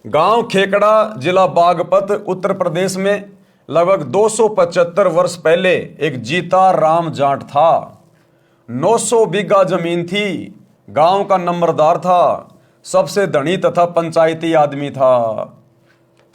गांव खेकड़ा, जिला बागपत, उत्तर प्रदेश में लगभग 275 वर्ष पहले एक जीता राम जाट था। 900 बीघा जमीन थी। गांव का नंबरदार था, सबसे धनी तथा पंचायती आदमी था।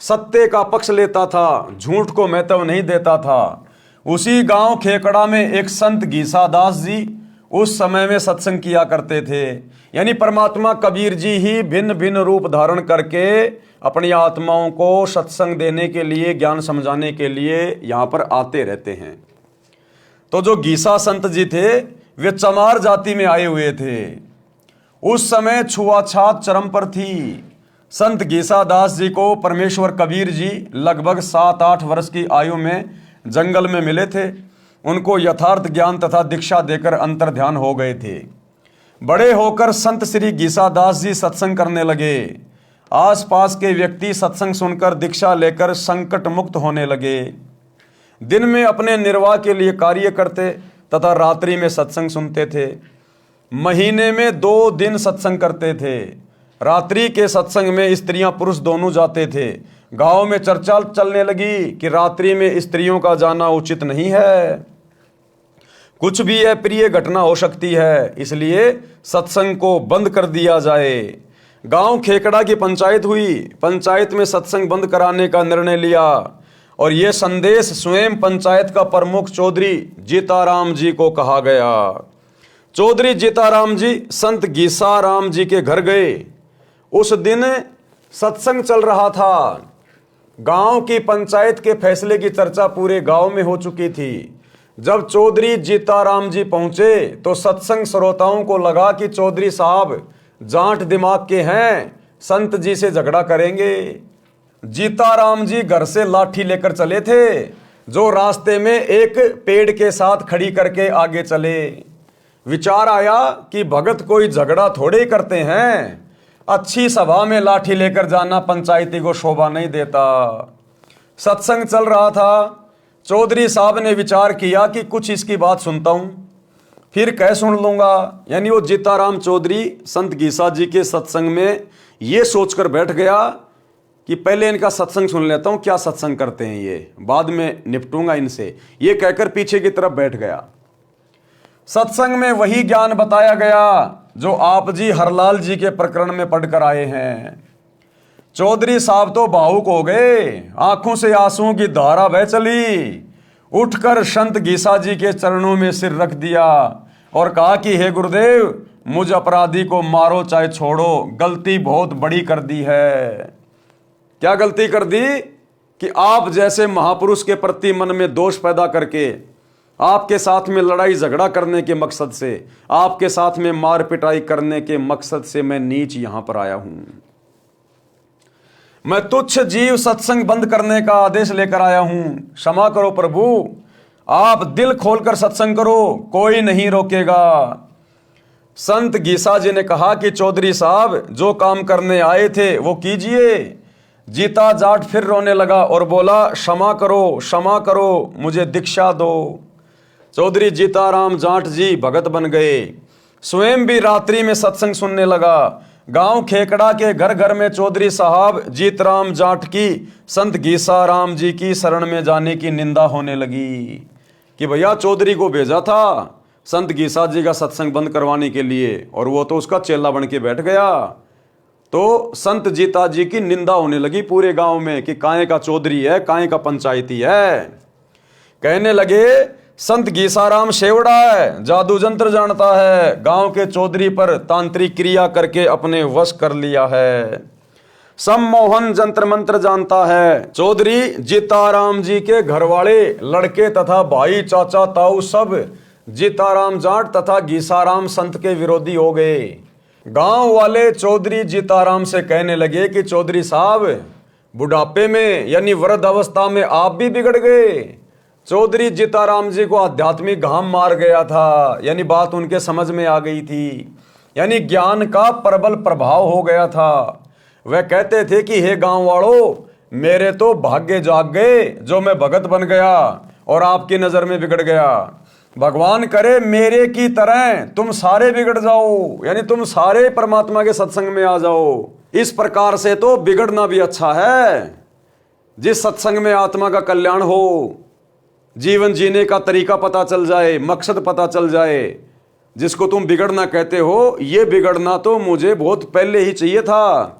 सत्य का पक्ष लेता था, झूठ को महत्व नहीं देता था। उसी गांव खेकड़ा में एक संत घीसादास जी उस समय में सत्संग किया करते थे। यानी परमात्मा कबीर जी ही भिन्न भिन्न रूप धारण करके अपनी आत्माओं को सत्संग देने के लिए, ज्ञान समझाने के लिए यहाँ पर आते रहते हैं। तो जो घीसा संत जी थे वे चमार जाति में आए हुए थे। उस समय छुआछात चरम पर थी। संत घीसादास जी को परमेश्वर कबीर जी लगभग 7-8 वर्ष की आयु में जंगल में मिले थे। उनको यथार्थ ज्ञान तथा दीक्षा देकर अंतर ध्यान हो गए थे। बड़े होकर संत श्री घीसादास जी सत्संग करने लगे। आसपास के व्यक्ति सत्संग सुनकर दीक्षा लेकर संकट मुक्त होने लगे। दिन में अपने निर्वाह के लिए कार्य करते तथा रात्रि में सत्संग सुनते थे। महीने में 2 दिन सत्संग करते थे। रात्रि के सत्संग में स्त्रियां पुरुष दोनों जाते थे। गांव में चर्चा चलने लगी कि रात्रि में स्त्रियों का जाना उचित नहीं है, कुछ भी अप्रिय घटना हो सकती है, इसलिए सत्संग को बंद कर दिया जाए। गांव खेकड़ा की पंचायत हुई। पंचायत में सत्संग बंद कराने का निर्णय लिया और यह संदेश स्वयं पंचायत का प्रमुख चौधरी जीताराम जी को कहा गया। चौधरी जीताराम जी संत घीसाराम जी के घर गए। उस दिन सत्संग चल रहा था। गांव की पंचायत के फैसले की चर्चा पूरे गांव में हो चुकी थी। जब चौधरी जीताराम जी पहुंचे तो सत्संग श्रोताओं को लगा कि चौधरी साहब जाट दिमाग के हैं, संत जी से झगड़ा करेंगे। जीताराम जी घर से लाठी लेकर चले थे, जो रास्ते में एक पेड़ के साथ खड़ी करके आगे चले। विचार आया कि भगत कोई झगड़ा थोड़े ही करते हैं, अच्छी सभा में लाठी लेकर जाना पंचायती को शोभा नहीं देता। सत्संग चल रहा था। चौधरी साहब ने विचार किया कि कुछ इसकी बात सुनता हूं, फिर कह सुन लूंगा। यानी वो जीताराम चौधरी संत गीसा जी के सत्संग में ये सोचकर बैठ गया कि पहले इनका सत्संग सुन लेता हूं, क्या सत्संग करते हैं ये, बाद में निपटूंगा इनसे, ये कहकर पीछे की तरफ बैठ गया। सत्संग में वही ज्ञान बताया गया जो आप जी हरलाल जी के प्रकरण में पढ़कर आए हैं। चौधरी साहब तो भावुक हो गए, आंखों से आंसुओं की धारा बह चली। उठकर संत गीसा जी के चरणों में सिर रख दिया और कहा कि हे गुरुदेव, मुझ अपराधी को मारो चाहे छोड़ो, गलती बहुत बड़ी कर दी है। क्या गलती कर दी कि आप जैसे महापुरुष के प्रति मन में दोष पैदा करके, आपके साथ में लड़ाई झगड़ा करने के मकसद से, आपके साथ में मार पिटाई करने के मकसद से मैं नीच यहां पर आया हूं। मैं तुच्छ जीव सत्संग बंद करने का आदेश लेकर आया हूं। क्षमा करो प्रभु, आप दिल खोलकर सत्संग करो, कोई नहीं रोकेगा। संत गीसा जी ने कहा कि चौधरी साहब, जो काम करने आए थे वो कीजिए। जीता जाट फिर रोने लगा और बोला, क्षमा करो, मुझे दीक्षा दो। चौधरी जीताराम जाट जी भगत बन गए, स्वयं भी रात्रि में सत्संग सुनने लगा। गांव खेकड़ा के घर घर में चौधरी साहब जीतराम जाट की संत गीसा राम जी की शरण में जाने की निंदा होने लगी कि भैया चौधरी को भेजा था संत गीसा जी का सत्संग बंद करवाने के लिए और वो तो उसका चेला बन के बैठ गया। तो संत जीता जी की निंदा होने लगी पूरे गांव में कि काहे का चौधरी है, काहे का पंचायती है। कहने लगे संत गीसाराम शेवड़ा है, जादू जंत्र जानता है, गांव के चौधरी पर तांत्रिक क्रिया करके अपने वश कर लिया है, सम्मोहन जंत्र मंत्र जानता है। चौधरी जीताराम जी के घरवाले, लड़के तथा भाई, चाचा, ताऊ सब जीताराम जाट तथा गीसाराम संत के विरोधी हो गए। गांव वाले चौधरी जीताराम से कहने लगे कि चौधरी साहब, बुढ़ापे में यानी वृद्ध अवस्था में आप भी बिगड़ गए। चौधरी जीताराम जी को आध्यात्मिक घाम मार गया था, यानी बात उनके समझ में आ गई थी, यानी ज्ञान का प्रबल प्रभाव हो गया था। वह कहते थे कि हे गांव वालों, मेरे तो भाग्य जाग गए जो मैं भगत बन गया और आपकी नजर में बिगड़ गया। भगवान करे मेरे की तरह तुम सारे बिगड़ जाओ, यानी तुम सारे परमात्मा के सत्संग में आ जाओ। इस प्रकार से तो बिगड़ना भी अच्छा है। जिस सत्संग में आत्मा का कल्याण हो, जीवन जीने का तरीका पता चल जाए, मकसद पता चल जाए, जिसको तुम बिगड़ना कहते हो, ये बिगड़ना तो मुझे बहुत पहले ही चाहिए था,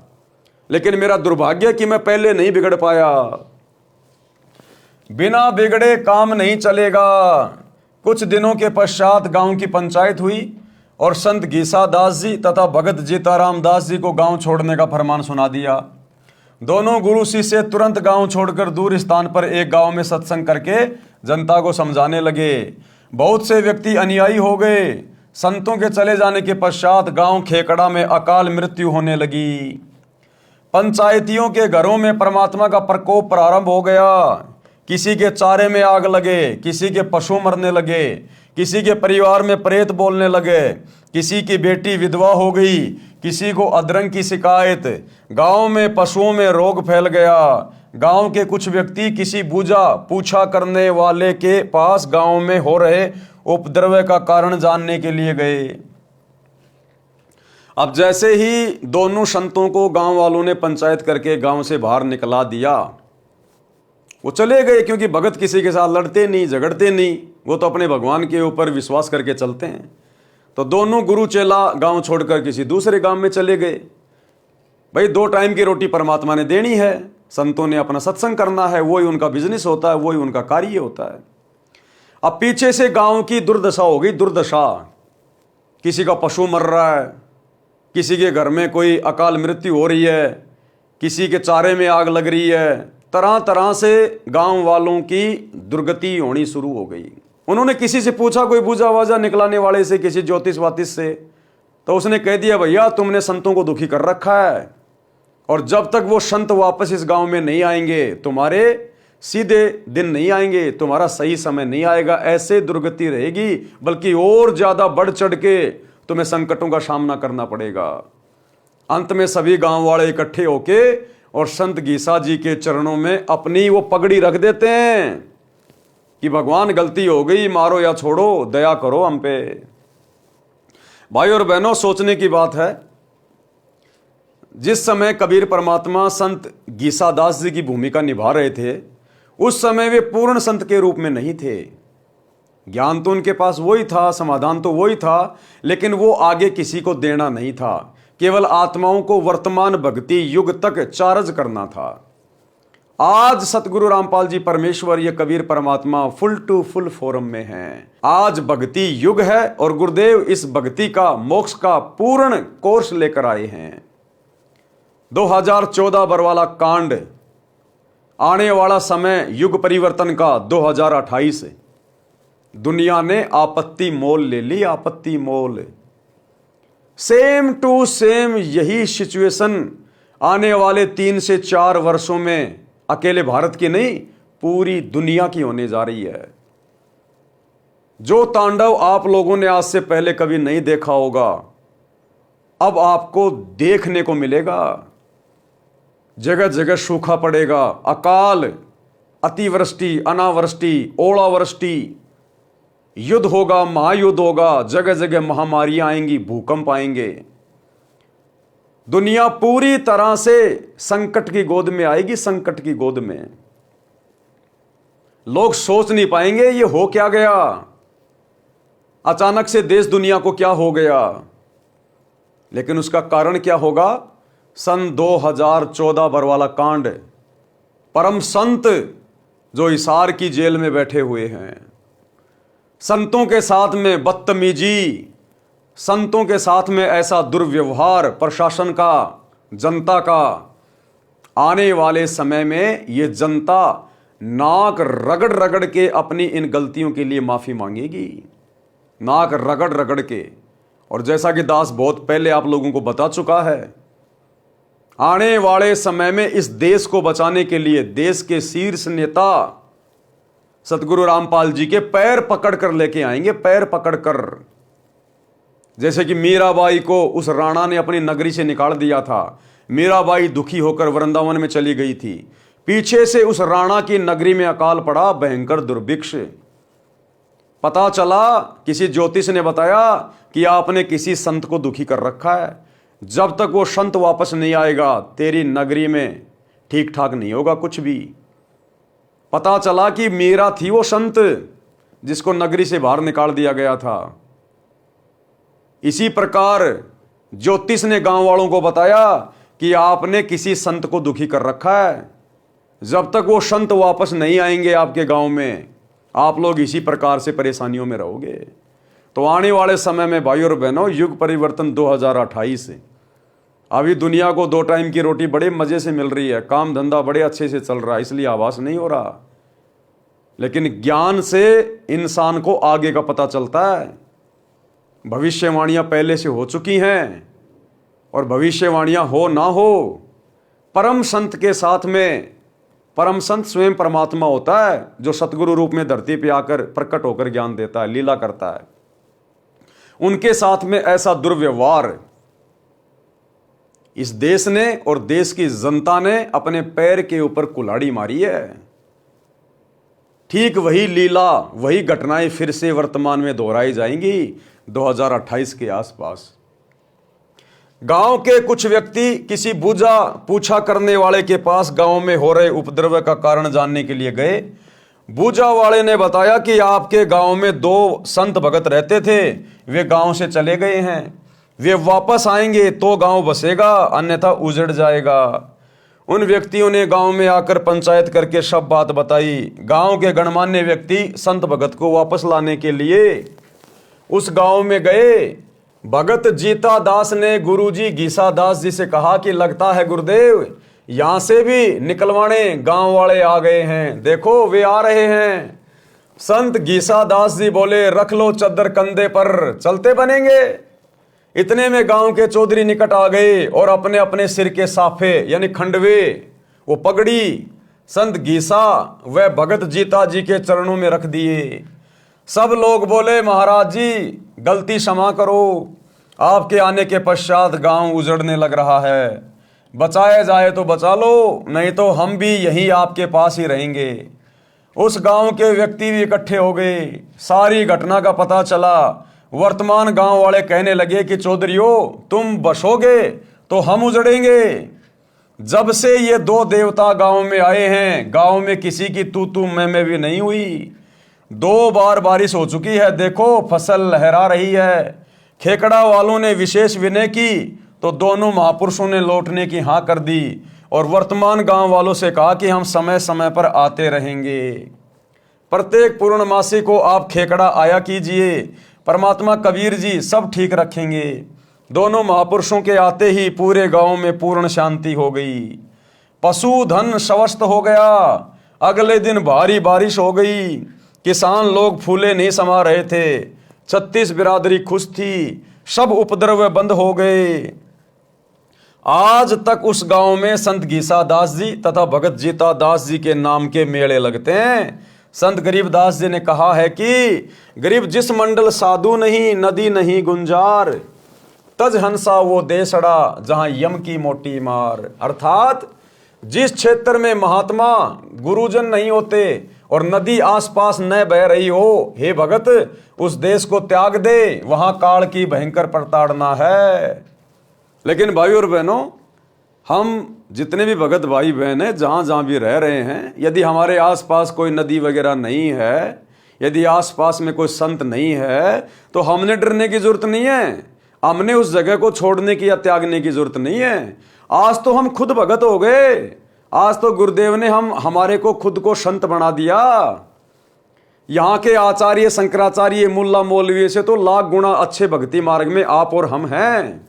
लेकिन मेरा दुर्भाग्य कि मैं पहले नहीं बिगड़ पाया। बिना बिगड़े काम नहीं चलेगा। कुछ दिनों के पश्चात गांव की पंचायत हुई और संत गीसा दास जी तथा भगत जीताराम दास जी को गांव छोड़ने का फरमान सुना दिया। दोनों गुरु शिष्य तुरंत गांव छोड़कर दूर स्थान पर एक गांव में सत्संग करके जनता को समझाने लगे। बहुत से व्यक्ति अनुयायी हो गए। संतों के चले जाने के पश्चात गांव खेकड़ा में अकाल मृत्यु होने लगी। पंचायतियों के घरों में परमात्मा का प्रकोप प्रारंभ हो गया। किसी के चारे में आग लगे, किसी के पशु मरने लगे, किसी के परिवार में प्रेत बोलने लगे, किसी की बेटी विधवा हो गई, किसी को अधरंग की शिकायत। गांव में पशुओं में रोग फैल गया। गांव के कुछ व्यक्ति किसी बूझा पूछा करने वाले के पास गांव में हो रहे उपद्रव का कारण जानने के लिए गए। अब जैसे ही दोनों संतों को गांव वालों ने पंचायत करके गांव से बाहर निकला दिया, वो चले गए, क्योंकि भगत किसी के साथ लड़ते नहीं, झगड़ते नहीं, वो तो अपने भगवान के ऊपर विश्वास करके चलते हैं। तो दोनों गुरु चेला गांव छोड़कर किसी दूसरे गांव में चले गए। भाई 2 टाइम की रोटी परमात्मा ने देनी है, संतों ने अपना सत्संग करना है, वही उनका बिजनेस होता है, वही उनका कार्य होता है। अब पीछे से गांव की दुर्दशा हो गई, दुर्दशा। किसी का पशु मर रहा है, किसी के घर में कोई अकाल मृत्यु हो रही है, किसी के चारे में आग लग रही है, तरह तरह से गांव वालों की दुर्गति होनी शुरू हो गई। उन्होंने किसी से पूछा, कोई बूझा वाजा निकलाने वाले से, किसी ज्योतिष वातिश से, तो उसने कह दिया भैया तुमने संतों को दुखी कर रखा है, और जब तक वो संत वापस इस गांव में नहीं आएंगे, तुम्हारे सीधे दिन नहीं आएंगे, तुम्हारा सही समय नहीं आएगा, ऐसे दुर्गति रहेगी, बल्कि और ज्यादा बढ़ चढ़ के तुम्हें संकटों का सामना करना पड़ेगा। अंत में सभी गांव वाले इकट्ठे होके और संत गीसा जी के चरणों में अपनी वो पगड़ी रख देते हैं कि भगवान गलती हो गई, मारो या छोड़ो, दया करो हम पे। भाई और बहनों, सोचने की बात है, जिस समय कबीर परमात्मा संत गीसादास जी की भूमिका निभा रहे थे, उस समय वे पूर्ण संत के रूप में नहीं थे। ज्ञान तो उनके पास वही था, समाधान तो वही था, लेकिन वो आगे किसी को देना नहीं था, केवल आत्माओं को वर्तमान भक्ति युग तक चार्ज करना था। आज सतगुरु रामपाल जी परमेश्वर, ये कबीर परमात्मा फुल टू फुल फॉर्म में हैं। आज भक्ति युग है और गुरुदेव इस भक्ति का, मोक्ष का पूर्ण कोर्स लेकर आए हैं। 2014 बरवाला कांड, आने वाला समय युग परिवर्तन का 2028। दुनिया ने आपत्ति मोल ले ली, आपत्ति मोल। सेम टू सेम यही सिचुएशन आने वाले 3 से 4 वर्षों में अकेले भारत की नहीं, पूरी दुनिया की होने जा रही है। जो तांडव आप लोगों ने आज से पहले कभी नहीं देखा होगा, अब आपको देखने को मिलेगा। जगह जगह सूखा पड़ेगा, अकाल, अतिवृष्टि, अनावृष्टि, ओलावृष्टि, युद्ध होगा, महायुद्ध होगा, जगह जगह महामारियां आएंगी, भूकंप आएंगे। दुनिया पूरी तरह से संकट की गोद में आएगी, संकट की गोद में। लोग सोच नहीं पाएंगे ये हो क्या गया, अचानक से देश दुनिया को क्या हो गया। लेकिन उसका कारण क्या होगा? सन 2014 बरवाला कांड। परम संत जो हिसार की जेल में बैठे हुए हैं, संतों के साथ में बदतमीजी, संतों के साथ में ऐसा दुर्व्यवहार प्रशासन का, जनता का। आने वाले समय में ये जनता नाक रगड़ रगड़ के अपनी इन गलतियों के लिए माफी मांगेगी, नाक रगड़ रगड़ के। और जैसा कि दास बहुत पहले आप लोगों को बता चुका है, आने वाले समय में इस देश को बचाने के लिए देश के शीर्ष नेता सतगुरु रामपाल जी के पैर पकड़ कर लेके आएंगे, पैर पकड़ कर। जैसे कि मीराबाई को उस राणा ने अपनी नगरी से निकाल दिया था। मीराबाई दुखी होकर वृंदावन में चली गई थी, पीछे से उस राणा की नगरी में अकाल पड़ा, भयंकर दुर्भिक्ष। पता चला, किसी ज्योतिष ने बताया कि आपने किसी संत को दुखी कर रखा है, जब तक वो संत वापस नहीं आएगा तेरी नगरी में ठीक ठाक नहीं होगा कुछ भी। पता चला कि मीरा थी वो संत जिसको नगरी से बाहर निकाल दिया गया था। इसी प्रकार ज्योतिष ने गांव वालों को बताया कि आपने किसी संत को दुखी कर रखा है, जब तक वो संत वापस नहीं आएंगे आपके गांव में, आप लोग इसी प्रकार से परेशानियों में रहोगे। तो आने वाले समय में भाई और बहनों, युग परिवर्तन 2028। अभी दुनिया को 2 टाइम की रोटी बड़े मजे से मिल रही है, काम धंधा बड़े अच्छे से चल रहा है, इसलिए आवास नहीं हो रहा। लेकिन ज्ञान से इंसान को आगे का पता चलता है। भविष्यवाणियां पहले से हो चुकी हैं, और भविष्यवाणियां हो ना हो, परम संत के साथ में, परम संत स्वयं परमात्मा होता है जो सतगुरु रूप में धरती पे आकर प्रकट होकर ज्ञान देता है, लीला करता है। उनके साथ में ऐसा दुर्व्यवहार इस देश ने और देश की जनता ने अपने पैर के ऊपर कुल्हाड़ी मारी है। ठीक वही लीला, वही घटनाएं फिर से वर्तमान में दोहराई जाएंगी 2028 के आसपास। गांव के कुछ व्यक्ति किसी बूझा पूछा करने वाले के पास गांव में हो रहे उपद्रव का कारण जानने के लिए गए। बूझा वाले ने बताया कि आपके गांव में 2 संत भगत रहते थे, वे गांव से चले गए हैं, वे वापस आएंगे तो गांव बसेगा, अन्यथा उजड़ जाएगा। उन व्यक्तियों ने गांव में आकर पंचायत करके सब बात बताई। गांव के गणमान्य व्यक्ति संत भगत को वापस लाने के लिए उस गांव में गए। भगत जीता दास ने गुरुजी गीसा दास जी से कहा कि लगता है गुरुदेव यहां से भी निकलवाने गांव वाले आ गए हैं, देखो वे आ रहे हैं। संत गीसा दास जी बोले, रख लो चद्दर कंधे पर, चलते बनेंगे। इतने में गांव के चौधरी निकट आ गए और अपने अपने सिर के साफे यानी खंडवे, वो पगड़ी संत गीसा व भगत जीता जी के चरणों में रख दिए। सब लोग बोले, महाराज जी गलती क्षमा करो, आपके आने के पश्चात गांव उजड़ने लग रहा है, बचाया जाए तो बचा लो, नहीं तो हम भी यहीं आपके पास ही रहेंगे। उस गांव के व्यक्ति भी इकट्ठे हो गए। सारी घटना का पता चला। वर्तमान गांव वाले कहने लगे कि चौधरियों, तुम बसोगे तो हम उजड़ेंगे। जब से ये दो देवता गांव में आए हैं, गांव में किसी की तू तू मैं भी नहीं हुई। 2 बार बारिश हो चुकी है, देखो फसल लहरा रही है। खेकड़ा वालों ने विशेष विनय की तो दोनों महापुरुषों ने लौटने की हाँ कर दी और वर्तमान गांव वालों से कहा कि हम समय समय पर आते रहेंगे। प्रत्येक पूर्णमासी को आप खेकड़ा आया कीजिए, परमात्मा कबीर जी सब ठीक रखेंगे। दोनों महापुरुषों के आते ही पूरे गांव में पूर्ण शांति हो गई। पशुधन स्वस्थ हो गया। अगले दिन भारी बारिश हो गई। किसान लोग फूले नहीं समा रहे थे। 36 बिरादरी खुश थी। सब उपद्रव बंद हो गए। आज तक उस गांव में संत गीसा दास जी तथा भगत जीता दास जी के नाम के मेले लगते हैं। संत गरीबदास जी ने कहा है कि गरीब जिस मंडल साधु नहीं, नदी नहीं गुंजार, तज हंसा वो देसड़ा जहां यम की मोटी मार। अर्थात जिस क्षेत्र में महात्मा गुरुजन नहीं होते और नदी आसपास न बह रही हो, हे भगत उस देश को त्याग दे, वहां काल की भयंकर प्रताड़ना है। लेकिन भाई और बहनों, हम जितने भी भगत भाई बहन हैं, जहां जहां भी रह रहे हैं, यदि हमारे आसपास कोई नदी वगैरह नहीं है, यदि आसपास में कोई संत नहीं है, तो हमने डरने की जरूरत नहीं है। हमने उस जगह को छोड़ने की या त्यागने की जरूरत नहीं है। आज तो हम खुद भगत हो गए। आज तो गुरुदेव ने हमारे को खुद को संत बना दिया। यहाँ के आचार्य शंकराचार्य मुल्ला मौलवी से तो लाख गुना अच्छे भक्ति मार्ग में आप और हम हैं।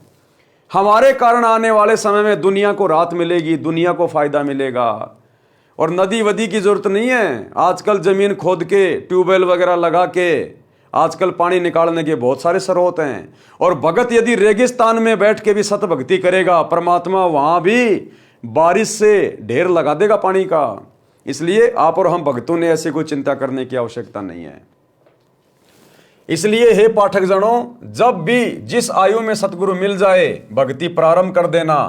हमारे कारण आने वाले समय में दुनिया को राहत मिलेगी, दुनिया को फायदा मिलेगा। और नदी वदी की जरूरत नहीं है। आजकल जमीन खोद के ट्यूबवेल वगैरह लगा के आजकल पानी निकालने के बहुत सारे स्रोत हैं। और भगत यदि रेगिस्तान में बैठ के भी सत भक्ति करेगा, परमात्मा वहां भी बारिश से ढेर लगा देगा पानी का। इसलिए आप और हम भक्तों ने ऐसी कोई चिंता करने की आवश्यकता नहीं है। इसलिए हे पाठक जनों, जब भी जिस आयु में सतगुरु मिल जाए, भक्ति प्रारंभ कर देना।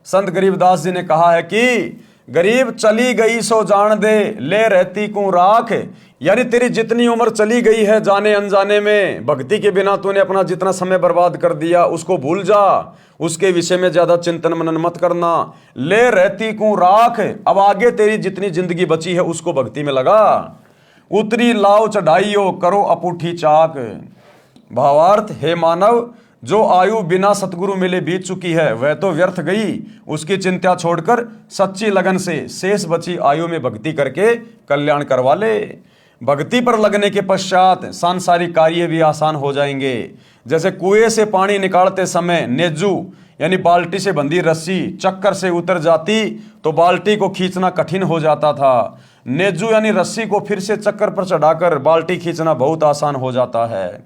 संत गरीबदास जी ने कहा है कि गरीब चली गई सो जान दे, ले रहती को राख। यानी तेरी जितनी उम्र चली गई है जाने अनजाने में, भक्ति के बिना तूने अपना जितना समय बर्बाद कर दिया उसको भूल जा। उसके विषय में ज्यादा चिंतन मनन मत करना। ले रहती को राख। अब आगे तेरी जितनी जिंदगी बची है उसको भक्ति में लगा। उतरी लाव चढ़ाइयो करो अपूठी चाक। भावार्थ, हे मानव, जो आयु बिना सतगुरु मिले बीत चुकी है वह तो व्यर्थ गई। उसकी चिंता छोड़कर सच्ची लगन से शेष बची आयु में भक्ति करके कल्याण करवा ले। भक्ति पर लगने के पश्चात सांसारिक कार्य भी आसान हो जाएंगे। जैसे कुएं से पानी निकालते समय नेजू यानी बाल्टी से बंधी रस्सी चक्कर से उतर जाती तो बाल्टी को खींचना कठिन हो जाता था। नेजू यानी रस्सी को फिर से चक्कर पर चढ़ाकर बाल्टी खींचना बहुत आसान हो जाता है।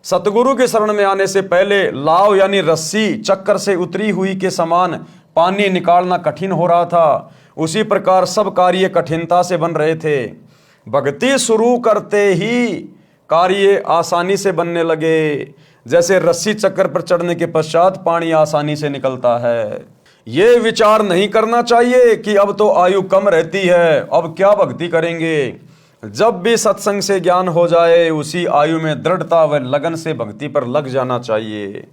सतगुरु के शरण में आने से पहले लाव यानी रस्सी चक्कर से उतरी हुई के समान पानी निकालना कठिन हो रहा था। उसी प्रकार सब कार्य कठिनता से बन रहे थे। भक्ति शुरू करते ही कार्य आसानी से बनने लगे। जैसे रस्सी चक्कर पर चढ़ने के पश्चात पानी आसानी से निकलता है। ये विचार नहीं करना चाहिए कि अब तो आयु कम रहती है, अब क्या भक्ति करेंगे। जब भी सत्संग से ज्ञान हो जाए उसी आयु में दृढ़ता व लगन से भक्ति पर लग जाना चाहिए।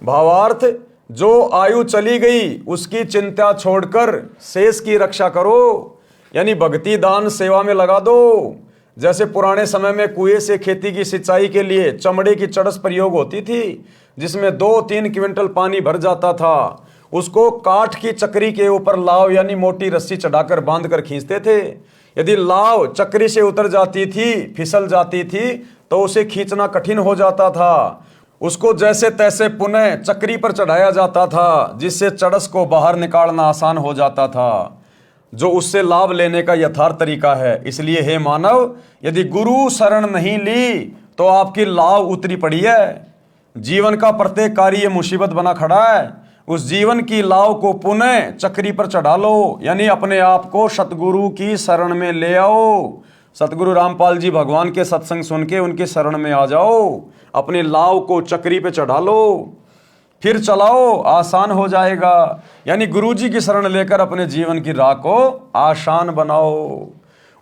भावार्थ, जो आयु चली गई उसकी चिंता छोड़कर शेष की रक्षा करो, यानी भक्ति दान सेवा में लगा दो। जैसे पुराने समय में कुएं से खेती की सिंचाई के लिए चमड़े की चड़स प्रयोग होती थी, जिसमें 2-3 क्विंटल पानी भर जाता था। उसको काठ की चक्री के ऊपर लाव यानी मोटी रस्सी चढ़ाकर बांधकर खींचते थे। यदि लाव चक्री से उतर जाती थी, फिसल जाती थी, तो उसे खींचना कठिन हो जाता था। उसको जैसे तैसे पुनः चक्री पर चढ़ाया जाता था, जिससे चड़स को बाहर निकालना आसान हो जाता था, जो उससे लाभ लेने का यथार्थ तरीका है। इसलिए हे मानव, यदि गुरु शरण नहीं ली तो आपकी लाव उतरी पड़ी है। जीवन का प्रत्येक कार्य मुसीबत बना खड़ा है। उस जीवन की लाव को पुनः चक्री पर चढ़ा लो, यानी अपने आप को सतगुरु की शरण में ले आओ। सतगुरु रामपाल जी भगवान के सत्संग सुन के उनके शरण में आ जाओ। अपनी लाव को चक्री पे चढ़ा लो, फिर चलाओ, आसान हो जाएगा। यानी गुरु जी की शरण लेकर अपने जीवन की राह को आसान बनाओ।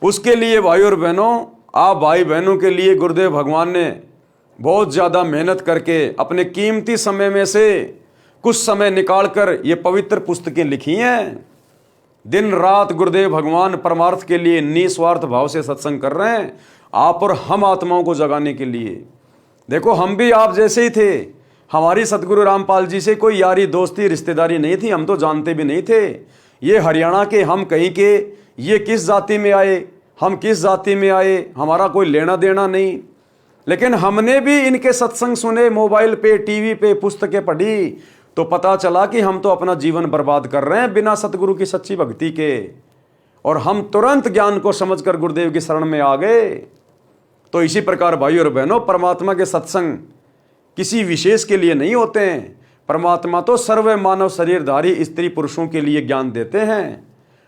उसके लिए भाई और बहनों, आप भाई बहनों के लिए गुरुदेव भगवान ने बहुत ज़्यादा मेहनत करके अपने कीमती समय में से कुछ समय निकालकर ये पवित्र पुस्तकें लिखी हैं। दिन रात गुरुदेव भगवान परमार्थ के लिए निस्वार्थ भाव से सत्संग कर रहे हैं, आप और हम आत्माओं को जगाने के लिए। देखो, हम भी आप जैसे ही थे। हमारी सतगुरु रामपाल जी से कोई यारी दोस्ती रिश्तेदारी नहीं थी, हम तो जानते भी नहीं थे। ये हरियाणा के, हम कहीं के, ये किस जाति में आए, हम किस जाति में आए, हमारा कोई लेना देना नहीं। लेकिन हमने भी इनके सत्संग सुने, मोबाइल पे, टीवी पे, पुस्तकें पढ़ी, तो पता चला कि हम तो अपना जीवन बर्बाद कर रहे हैं बिना सतगुरु की सच्ची भक्ति के। और हम तुरंत ज्ञान को समझकर गुरुदेव की शरण में आ गए। तो इसी प्रकार भाई और बहनों, परमात्मा के सत्संग किसी विशेष के लिए नहीं होते हैं। परमात्मा तो सर्व मानव शरीरधारी स्त्री पुरुषों के लिए ज्ञान देते हैं।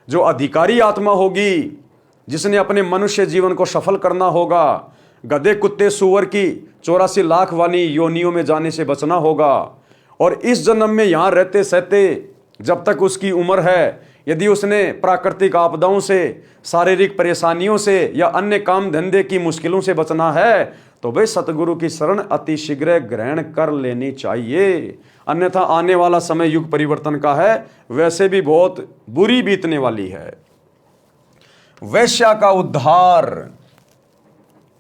जो अधिकारी आत्मा होगी, जिसने अपने मनुष्य जीवन को सफल करना होगा, गधे कुत्ते सूअर की 84 लाख वाली योनियों में जाने से बचना होगा। और इस जन्म में यहाँ रहते सहते जब तक उसकी उम्र है, यदि उसने प्राकृतिक आपदाओं से, शारीरिक परेशानियों से या अन्य काम धंधे की मुश्किलों से बचना है, तो भाई सतगुरु की शरण अति शीघ्र ग्रहण कर लेनी चाहिए। अन्यथा आने वाला समय युग परिवर्तन का है, वैसे भी बहुत बुरी बीतने वाली है। वैश्या का उद्धार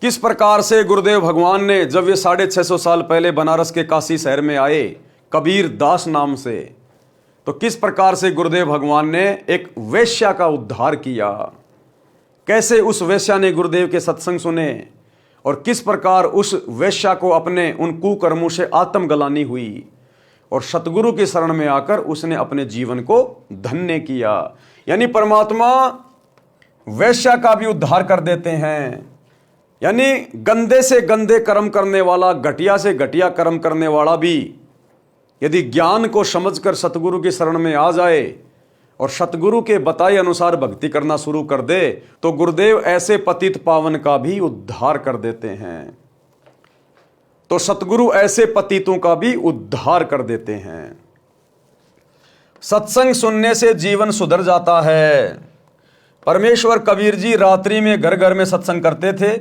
किस प्रकार से गुरुदेव भगवान ने, जब वे 650 साल पहले बनारस के काशी शहर में आए कबीर दास नाम से, तो किस प्रकार से गुरुदेव भगवान ने एक वैश्या का उद्धार किया। कैसे उस वैश्या ने गुरुदेव के सत्संग सुने और किस प्रकार उस वैश्या को अपने उन कुकर्मों से आत्मग्लानि हुई और सतगुरु की शरण में आकर उसने अपने जीवन को धन्य किया। यानी परमात्मा वैश्या का भी उद्धार कर देते हैं। यानी गंदे से गंदे कर्म करने वाला, घटिया से घटिया कर्म करने वाला भी यदि ज्ञान को समझकर सतगुरु की शरण में आ जाए और सतगुरु के बताए अनुसार भक्ति करना शुरू कर दे, तो गुरुदेव ऐसे पतित पावन का भी उद्धार कर देते हैं। तो सतगुरु ऐसे पतितों का भी उद्धार कर देते हैं। सत्संग सुनने से जीवन सुधर जाता है। परमेश्वर कबीर जी रात्रि में घर घर में सत्संग करते थे,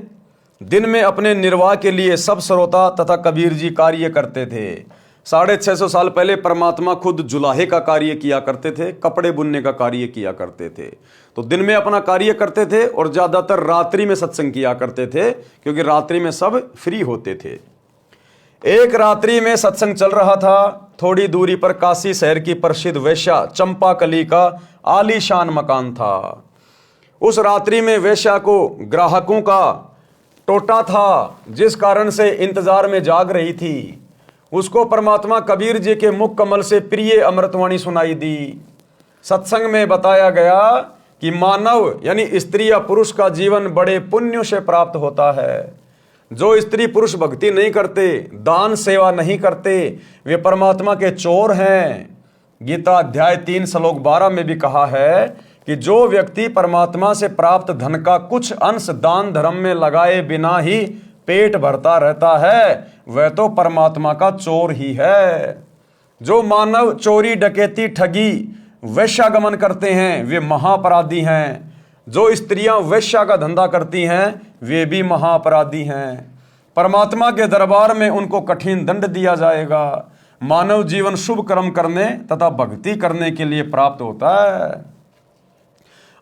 दिन में अपने निर्वाह के लिए सब श्रोता तथा कबीर जी कार्य करते थे। 650 साल पहले परमात्मा खुद जुलाहे का कार्य किया करते थे, कपड़े बुनने का कार्य किया करते थे। तो दिन में अपना कार्य करते थे और ज़्यादातर रात्रि में सत्संग किया करते थे, क्योंकि रात्रि में सब फ्री होते थे। एक रात्रि में सत्संग चल रहा था। थोड़ी दूरी पर काशी शहर की प्रसिद्ध वेश्या चंपाकली का आलीशान मकान था। उस रात्रि में वेश्या को ग्राहकों का टोटा था, जिस कारण से इंतजार में जाग रही थी। उसको परमात्मा कबीर जी के मुख कमल से प्रिय अमृतवाणी सुनाई दी। सत्संग में बताया गया कि मानव यानी स्त्री या पुरुष का जीवन बड़े पुण्यों से प्राप्त होता है। जो स्त्री पुरुष भक्ति नहीं करते, दान सेवा नहीं करते, वे परमात्मा के चोर हैं। गीता अध्याय 3 श्लोक 12 में भी कहा है कि जो व्यक्ति परमात्मा से प्राप्त धन का कुछ अंश दान धर्म में लगाए बिना ही पेट भरता रहता है, वह तो परमात्मा का चोर ही है। जो मानव चोरी, डकैती, ठगी, वैश्यागमन करते हैं, वे महाअपराधी हैं। जो स्त्रियां वैश्या का धंधा करती हैं, वे भी महाअपराधी हैं। परमात्मा के दरबार में उनको कठिन दंड दिया जाएगा। मानव जीवन शुभ कर्म करने तथा भक्ति करने के लिए प्राप्त होता है।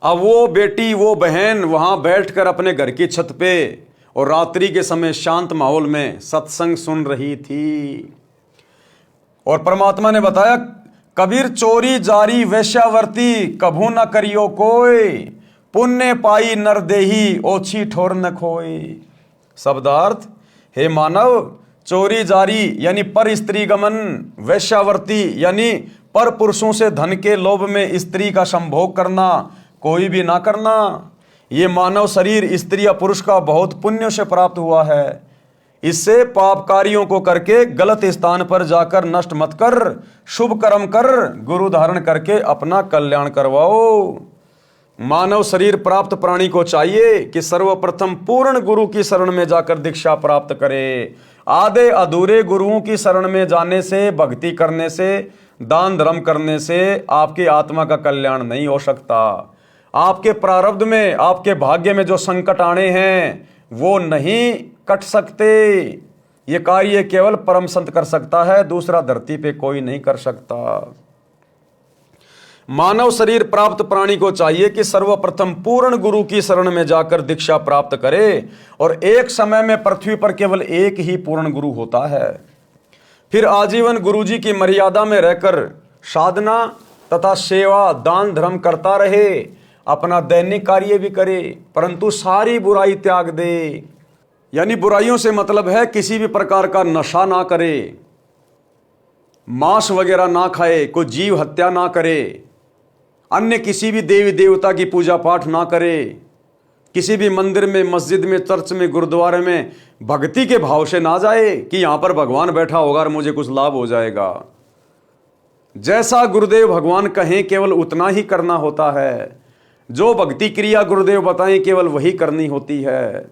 अब वो बेटी, वो बहन वहां बैठकर अपने घर की छत पे और रात्रि के समय शांत माहौल में सत्संग सुन रही थी। और परमात्मा ने बताया, कबीर चोरी जारी वैश्यावर्ती कभू न करियो कोई, पुण्य पाई नर देही ओछी ठोर न खोई। शब्दार्थ, हे मानव, चोरी जारी यानी पर स्त्री गमन, वैश्यावर्ती यानी पर पुरुषों से धन के लोभ में स्त्री का संभोग करना कोई भी ना करना। ये मानव शरीर स्त्री या पुरुष का बहुत पुण्य से प्राप्त हुआ है। इससे पाप कार्यों को करके गलत स्थान पर जाकर नष्ट मत कर, शुभ कर्म कर, गुरु धारण करके अपना कल्याण करवाओ। मानव शरीर प्राप्त प्राणी को चाहिए कि सर्वप्रथम पूर्ण गुरु की शरण में जाकर दीक्षा प्राप्त करे। आधे अधूरे गुरुओं की शरण में जाने से, भक्ति करने से, दान धर्म करने से आपकी आत्मा का कल्याण नहीं हो सकता। आपके प्रारब्ध में, आपके भाग्य में जो संकट आने हैं वो नहीं कट सकते। ये कार्य केवल परम संत कर सकता है, दूसरा धरती पे कोई नहीं कर सकता। मानव शरीर प्राप्त प्राणी को चाहिए कि सर्वप्रथम पूर्ण गुरु की शरण में जाकर दीक्षा प्राप्त करे, और एक समय में पृथ्वी पर केवल एक ही पूर्ण गुरु होता है। फिर आजीवन गुरुजी की मर्यादा में रहकर साधना तथा सेवा दान धर्म करता रहे, अपना दैनिक कार्य भी करे, परंतु सारी बुराई त्याग दे। यानी बुराइयों से मतलब है किसी भी प्रकार का नशा ना करे, मांस वगैरह ना खाए, कोई जीव हत्या ना करे, अन्य किसी भी देवी देवता की पूजा पाठ ना करे, किसी भी मंदिर में, मस्जिद में, चर्च में, गुरुद्वारे में भक्ति के भाव से ना जाए कि यहां पर भगवान बैठा होगा और मुझे कुछ लाभ हो जाएगा। जैसा गुरुदेव भगवान कहें केवल उतना ही करना होता है। जो भक्ति क्रिया गुरुदेव बताएं केवल वही करनी होती है।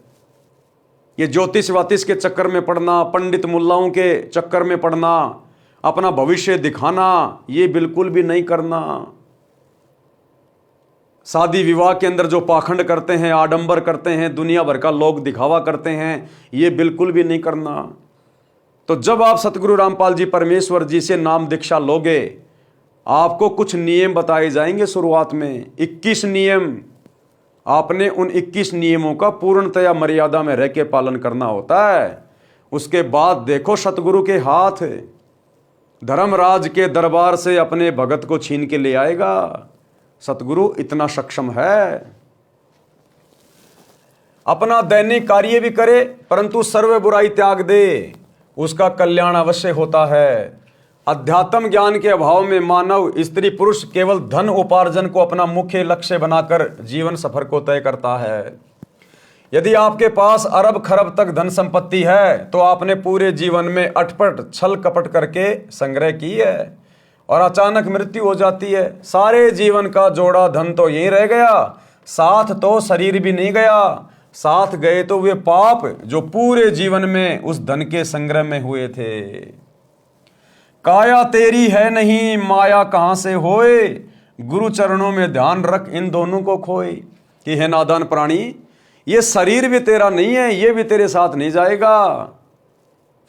ये ज्योतिष वातिष के चक्कर में पड़ना, पंडित मुल्लाओं के चक्कर में पड़ना, अपना भविष्य दिखाना, ये बिल्कुल भी नहीं करना। शादी विवाह के अंदर जो पाखंड करते हैं, आडंबर करते हैं, दुनिया भर का लोग दिखावा करते हैं, ये बिल्कुल भी नहीं करना। तो जब आप सतगुरु रामपाल जी परमेश्वर जी से नाम दीक्षा लोगे, आपको कुछ नियम बताए जाएंगे। शुरुआत में 21 नियम, आपने उन 21 नियमों का पूर्णतया मर्यादा में रह के पालन करना होता है। उसके बाद देखो सतगुरु के हाथ धर्मराज के दरबार से अपने भगत को छीन के ले आएगा। सतगुरु इतना सक्षम है। अपना दैनिक कार्य भी करे परंतु सर्व बुराई त्याग दे, उसका कल्याण अवश्य होता है। अध्यात्म ज्ञान के अभाव में मानव, स्त्री पुरुष केवल धन उपार्जन को अपना मुख्य लक्ष्य बनाकर जीवन सफर को तय करता है। यदि आपके पास अरब खरब तक धन संपत्ति है तो आपने पूरे जीवन में अटपट छल कपट करके संग्रह की है और अचानक मृत्यु हो जाती है। सारे जीवन का जोड़ा धन तो यहीं रह गया, साथ तो शरीर भी नहीं गया, साथ गए तो वे पाप जो पूरे जीवन में उस धन के संग्रह में हुए थे। काया तेरी है नहीं, माया कहां से होए, गुरु चरणों में ध्यान रख इन दोनों को खोए। कि है नादान प्राणी, ये शरीर भी तेरा नहीं है, ये भी तेरे साथ नहीं जाएगा।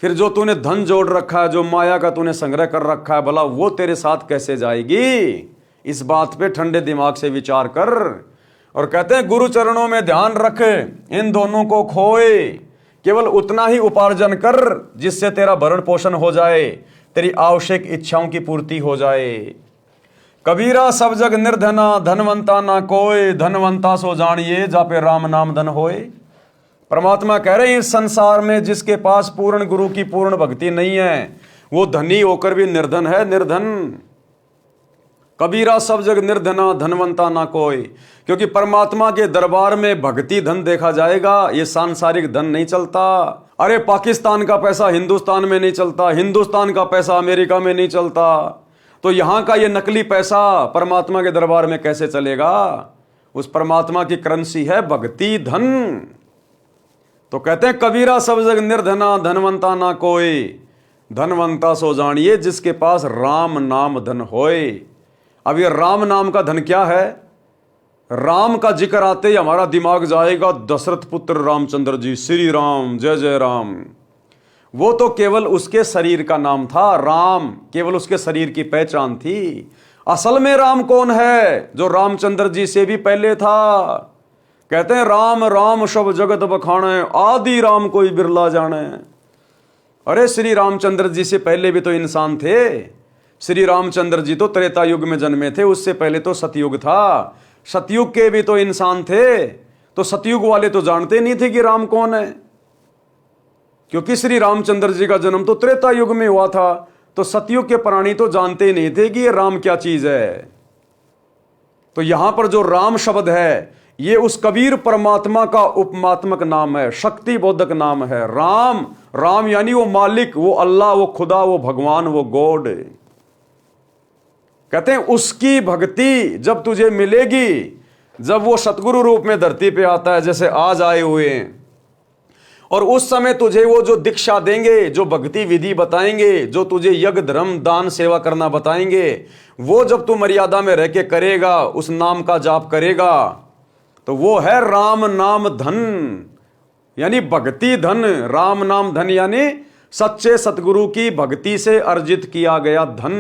फिर जो तूने धन जोड़ रखा है, जो माया का तूने संग्रह कर रखा है, भला वो तेरे साथ कैसे जाएगी? इस बात पे ठंडे दिमाग से विचार कर। और कहते हैं गुरु चरणों में ध्यान रख इन दोनों को खोए, केवल उतना ही उपार्जन कर जिससे तेरा भरण पोषण हो जाए, तेरी आवश्यक इच्छाओं की पूर्ति हो जाए। कबीरा सब जग निर्धना, धनवंता ना कोय, धनवंता सो जानिए जापे राम नाम धन होए। परमात्मा कह रहे हैं इस संसार में जिसके पास पूर्ण गुरु की पूर्ण भक्ति नहीं है, वो धनी होकर भी निर्धन है, निर्धन। कबीरा सब जग निर्धना, धनवंता ना कोई। क्योंकि परमात्मा के दरबार में भक्ति धन देखा जाएगा, ये सांसारिक धन नहीं चलता। अरे पाकिस्तान का पैसा हिंदुस्तान में नहीं चलता, हिंदुस्तान का पैसा अमेरिका में नहीं चलता, तो यहां का ये नकली पैसा परमात्मा के दरबार में कैसे चलेगा? उस परमात्मा की करेंसी है भक्ति धन। तो कहते हैं कबीरा सब जग निर्धना, धनवंता ना कोई, धनवंता सो जानिए जिसके पास राम नाम धन होए। अब ये राम नाम का धन क्या है? राम का जिक्र आते ही हमारा दिमाग जाएगा दशरथ पुत्र रामचंद्र जी, श्री राम, जय जय राम। वो तो केवल उसके शरीर का नाम था, राम केवल उसके शरीर की पहचान थी। असल में राम कौन है? जो रामचंद्र जी से भी पहले था। कहते हैं राम राम सब जगत बखाने, आदि राम कोई बिरला जाने। अरे श्री रामचंद्र जी से पहले भी तो इंसान थे। श्री रामचंद्र जी तो त्रेता युग में जन्मे थे, उससे पहले तो सतयुग था, सतयुग के भी तो इंसान थे। तो सतयुग वाले तो जानते नहीं थे कि राम कौन है, क्योंकि श्री रामचंद्र जी का जन्म तो त्रेता युग में हुआ था। तो सतयुग के प्राणी तो जानते नहीं थे कि ये राम क्या चीज है। तो यहां पर जो राम शब्द है ये उस कबीर परमात्मा का उपमात्मक नाम है, शक्ति बोधक नाम है। राम, राम यानी वो मालिक, वो अल्लाह, वो खुदा, वो भगवान, वो गॉड। कहते हैं उसकी भक्ति जब तुझे मिलेगी, जब वो सतगुरु रूप में धरती पे आता है जैसे आज आए हुए हैं, और उस समय तुझे वो जो दीक्षा देंगे, जो भक्ति विधि बताएंगे, जो तुझे यज्ञ धर्म दान सेवा करना बताएंगे, वो जब तू मर्यादा में रह के करेगा, उस नाम का जाप करेगा, तो वो है राम नाम धन, यानी भक्ति धन। राम नाम धन यानी सच्चे सतगुरु की भक्ति से अर्जित किया गया धन।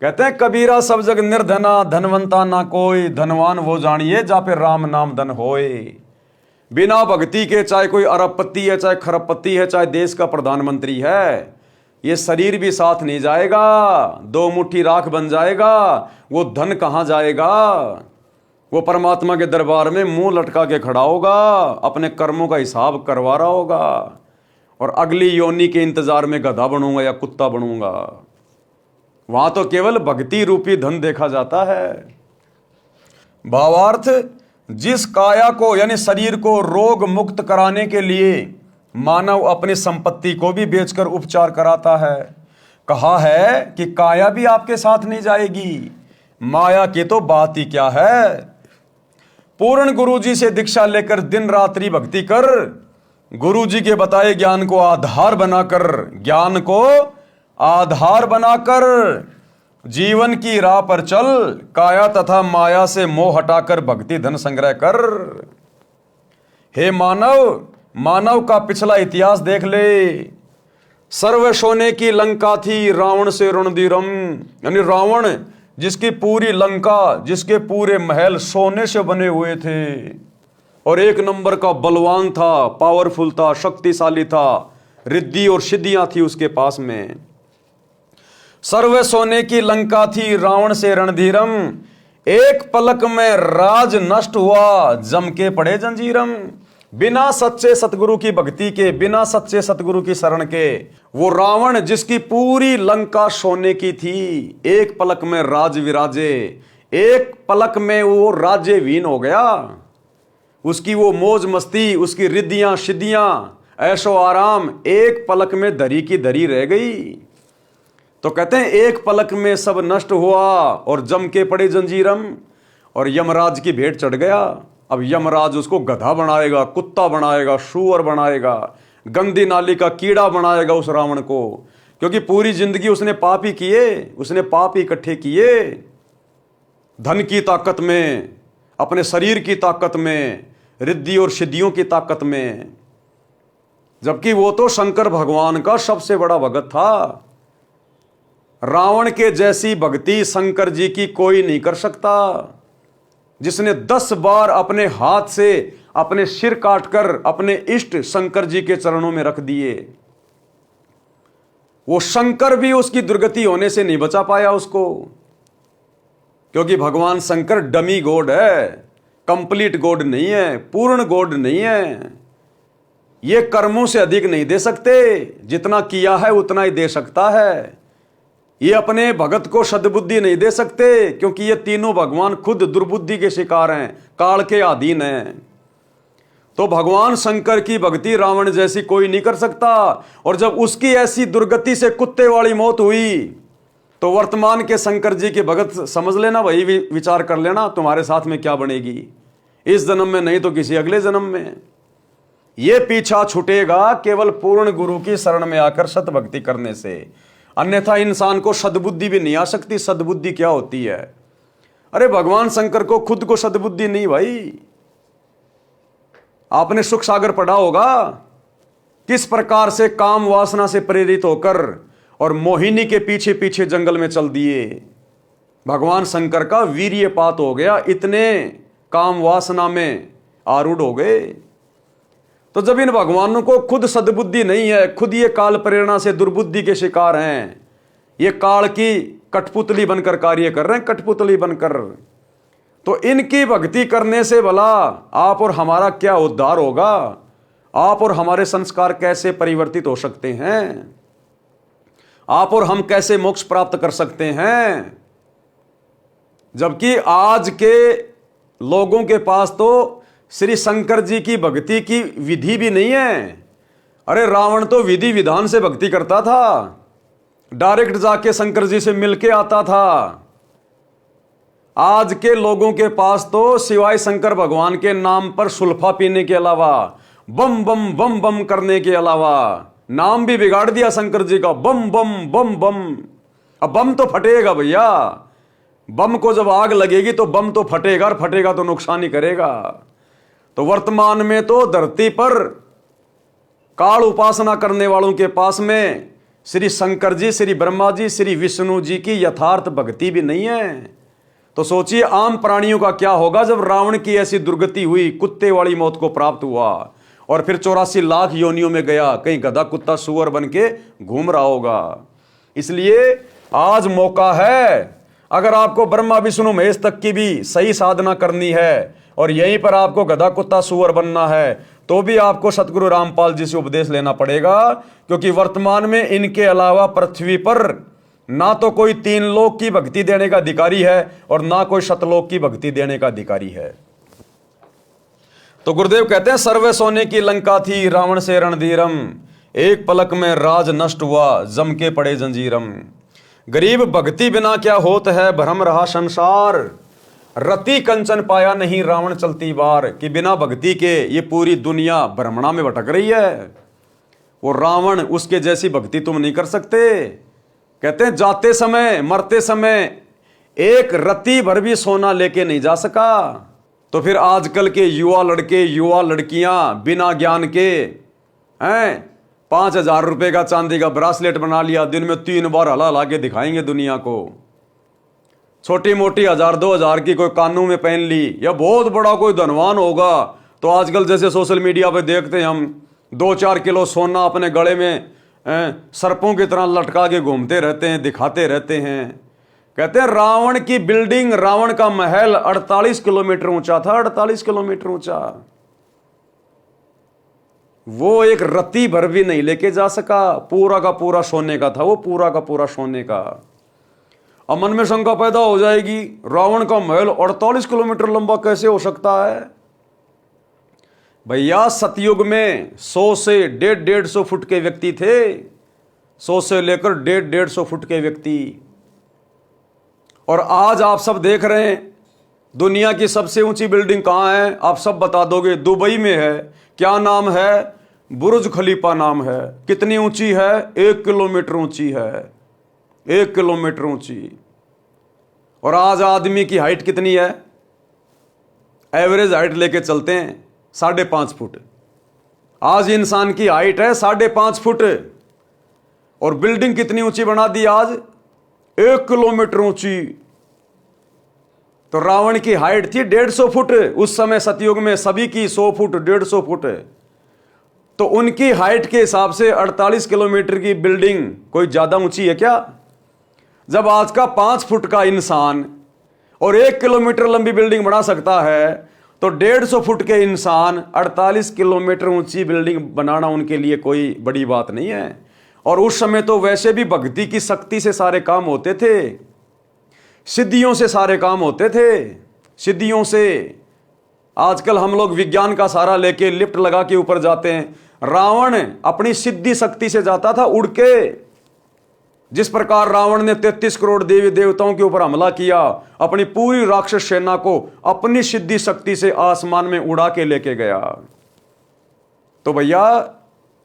कहते हैं कबीरा सब जग निर्धना, धनवंता ना कोई, धनवान वो जानिए जा पे राम नाम धन होए। बिना भक्ति के चाहे कोई अरबपति है, चाहे खरबपति है, चाहे देश का प्रधानमंत्री है, ये शरीर भी साथ नहीं जाएगा, दो मुट्ठी राख बन जाएगा, वो धन कहां जाएगा। वो परमात्मा के दरबार में मुंह लटका के खड़ा होगा, अपने कर्मों का हिसाब करवा रहा होगा, और अगली योनि के इंतजार में गधा बनूंगा या कुत्ता बनूंगा। वहां तो केवल भक्ति रूपी धन देखा जाता है। भावार्थ, जिस काया को यानी शरीर को रोग मुक्त कराने के लिए मानव अपनी संपत्ति को भी बेचकर उपचार कराता है, कहा है कि काया भी आपके साथ नहीं जाएगी, माया की तो बात ही क्या है। पूर्ण गुरुजी से दीक्षा लेकर दिन रात्रि भक्ति कर, गुरुजी के बताए ज्ञान को आधार बनाकर, ज्ञान को आधार बनाकर जीवन की राह पर चल, काया तथा माया से मोह हटाकर भक्ति धन संग्रह कर। हे मानव, मानव का पिछला इतिहास देख ले। सर्व सोने की लंका थी, रावण से रणधीरम, यानी रावण जिसकी पूरी लंका, जिसके पूरे महल सोने से बने हुए थे, और एक नंबर का बलवान था, पावरफुल था, शक्तिशाली था, रिद्धि और सिद्धियां थी उसके पास में। सर्व सोने की लंका थी, रावण से रणधीरम, एक पलक में राज नष्ट हुआ, जम के पड़े जंजीरम। बिना सच्चे सतगुरु की भक्ति के, बिना सच्चे सतगुरु की शरण के, वो रावण जिसकी पूरी लंका सोने की थी, एक पलक में राज विराजे, एक पलक में वो राज्यहीन हो गया। उसकी वो मौज मस्ती, उसकी रिद्धियां सिद्धियां, ऐशो आराम एक पलक में धरी की धरी रह गई। तो कहते हैं एक पलक में सब नष्ट हुआ और जम के पड़े जंजीरम, और यमराज की भेंट चढ़ गया। अब यमराज उसको गधा बनाएगा, कुत्ता बनाएगा, सूअर बनाएगा, गंदी नाली का कीड़ा बनाएगा उस रावण को, क्योंकि पूरी जिंदगी उसने पाप ही किए, उसने पाप ही इकट्ठे किए, धन की ताकत में, अपने शरीर की ताकत में, रिद्धि और सिद्धियों की ताकत में। जबकि वो तो शंकर भगवान का सबसे बड़ा भगत था। रावण के जैसी भक्ति शंकर जी की कोई नहीं कर सकता, जिसने 10 बार अपने हाथ से अपने सिर काटकर अपने इष्ट शंकर जी के चरणों में रख दिए। वो शंकर भी उसकी दुर्गति होने से नहीं बचा पाया उसको, क्योंकि भगवान शंकर डमी गॉड है, कंप्लीट गॉड नहीं है, पूर्ण गॉड नहीं है। ये कर्मों से अधिक नहीं दे सकते, जितना किया है उतना ही दे सकता है। ये अपने भगत को सद्बुद्धि नहीं दे सकते, क्योंकि ये तीनों भगवान खुद दुर्बुद्धि के शिकार हैं, काल के अधीन हैं। तो भगवान शंकर की भक्ति रावण जैसी कोई नहीं कर सकता। और जब उसकी ऐसी दुर्गति से कुत्ते वाली मौत हुई, तो वर्तमान के शंकर जी के भगत समझ लेना, वही विचार कर लेना तुम्हारे साथ में क्या बनेगी, इस जन्म में नहीं तो किसी अगले जन्म में। ये पीछा छूटेगा केवल पूर्ण गुरु की शरण में आकर सत भक्ति करने से, अन्यथा इंसान को सद्बुद्धि भी नहीं आ सकती। सद्बुद्धि क्या होती है? अरे भगवान शंकर को खुद को सद्बुद्धि नहीं भाई। आपने सुख सागर पढ़ा होगा, किस प्रकार से काम वासना से प्रेरित होकर और मोहिनी के पीछे पीछे जंगल में चल दिए। भगवान शंकर का वीर्यपात हो गया, इतने काम वासना में आरूढ़ हो गए। तो जब इन भगवानों को खुद सद्बुद्धि नहीं है, खुद ये काल प्रेरणा से दुर्बुद्धि के शिकार हैं, ये काल की कठपुतली बनकर कार्य कर रहे हैं, कठपुतली बनकर, तो इनकी भक्ति करने से भला आप और हमारा क्या उद्धार होगा? आप और हमारे संस्कार कैसे परिवर्तित हो सकते हैं? आप और हम कैसे मोक्ष प्राप्त कर सकते हैं? जबकि आज के लोगों के पास तो श्री शंकर जी की भक्ति की विधि भी नहीं है। अरे रावण तो विधि विधान से भक्ति करता था, डायरेक्ट जाके शंकर जी से मिलके आता था। आज के लोगों के पास तो सिवाय शंकर भगवान के नाम पर सुल्फा पीने के अलावा बम बम बम बम करने के अलावा नाम भी बिगाड़ दिया शंकर जी का, बम बम बम बम। अब बम तो फटेगा भैया, बम को जब आग लगेगी तो बम तो फटेगा, और फटेगा तो नुकसान ही करेगा। तो वर्तमान में तो धरती पर काल उपासना करने वालों के पास में श्री शंकर जी, श्री ब्रह्मा जी, श्री विष्णु जी की यथार्थ भक्ति भी नहीं है। तो सोचिए आम प्राणियों का क्या होगा जब रावण की ऐसी दुर्गति हुई, कुत्ते वाली मौत को प्राप्त हुआ और फिर 84 लाख योनियों में गया, कहीं गधा कुत्ता सुअर बन के घूम रहा होगा। इसलिए आज मौका है, अगर आपको ब्रह्मा विष्णु महेश तक की भी सही साधना करनी है और यहीं पर आपको गधा कुत्ता सुअर बनना है, तो भी आपको सतगुरु रामपाल जी से उपदेश लेना पड़ेगा, क्योंकि वर्तमान में इनके अलावा पृथ्वी पर ना तो कोई 3 लोक की भक्ति देने का अधिकारी है और ना कोई सतलोक की भक्ति देने का अधिकारी है। तो गुरुदेव कहते हैं सर्वे सोने की लंका थी, रावण से रणधीरम, एक पलक में राज नष्ट हुआ, जम के पड़े जंजीरम। गरीब भक्ति बिना क्या होत है, भ्रम रहा संसार, रति कंचन पाया नहीं रावण चलती बार। कि बिना भक्ति के ये पूरी दुनिया भ्रमणा में भटक रही है। वो रावण, उसके जैसी भक्ति तुम नहीं कर सकते। कहते हैं जाते समय मरते समय एक रति भर भी सोना लेके नहीं जा सका। तो फिर आजकल के युवा लड़के युवा लड़कियां बिना ज्ञान के हैं 5,000 रुपए का चांदी का ब्रासलेट बना लिया, दिन में 3 बार हला ला के दिखाएंगे दुनिया को। छोटी मोटी 1,000-2,000 की कोई कानों में पहन ली, या बहुत बड़ा कोई धनवान होगा तो आजकल जैसे सोशल मीडिया पे देखते हैं हम, 2-4 किलो सोना अपने गले में सर्पों की तरह लटका के घूमते रहते हैं, दिखाते रहते हैं। कहते हैं रावण की बिल्डिंग, रावण का महल 48 किलोमीटर ऊंचा था, 48 किलोमीटर ऊंचा। वो एक रत्ती भर भी नहीं लेके जा सका, पूरा का पूरा सोने का था, वो पूरा का पूरा सोने का। अब मन में शंका पैदा हो जाएगी, रावण का महल 48 किलोमीटर लंबा कैसे हो सकता है? भैया सतयुग में 100 से 150 फुट के व्यक्ति थे, 100 से लेकर 150 फुट के व्यक्ति। और आज आप सब देख रहे हैं दुनिया की सबसे ऊंची बिल्डिंग कहां है? आप सब बता दोगे, दुबई में है। क्या नाम है? बुर्ज खलीफा नाम है। कितनी ऊंची है? 1 किलोमीटर ऊंची है, 1 किलोमीटर ऊंची। और आज आदमी की हाइट कितनी है? एवरेज हाइट लेके चलते हैं 5.5 फुट। आज इंसान की हाइट है 5.5 फुट, और बिल्डिंग कितनी ऊंची बना दी आज? 1 किलोमीटर ऊंची। तो रावण की हाइट थी 150 फुट उस समय सतयुग में, सभी की 100 फुट 150 फुट। तो उनकी हाइट के हिसाब से 48 किलोमीटर की बिल्डिंग कोई ज्यादा ऊंची है क्या? जब आज का 5 फुट का इंसान और 1 किलोमीटर लंबी बिल्डिंग बना सकता है, तो 150 फुट के इंसान 48 किलोमीटर ऊंची बिल्डिंग बनाना उनके लिए कोई बड़ी बात नहीं है। और उस समय तो वैसे भी भक्ति की शक्ति से सारे काम होते थे, सिद्धियों से सारे काम होते थे, सिद्धियों से। आजकल हम लोग विज्ञान का सहारा लेके लिफ्ट लगा के ऊपर जाते हैं, रावण अपनी सिद्धि शक्ति से जाता था उड़ के। जिस प्रकार रावण ने 33 करोड़ देवी देवताओं के ऊपर हमला किया, अपनी पूरी राक्षस सेना को अपनी सिद्धि शक्ति से आसमान में उड़ा के लेके गया। तो भैया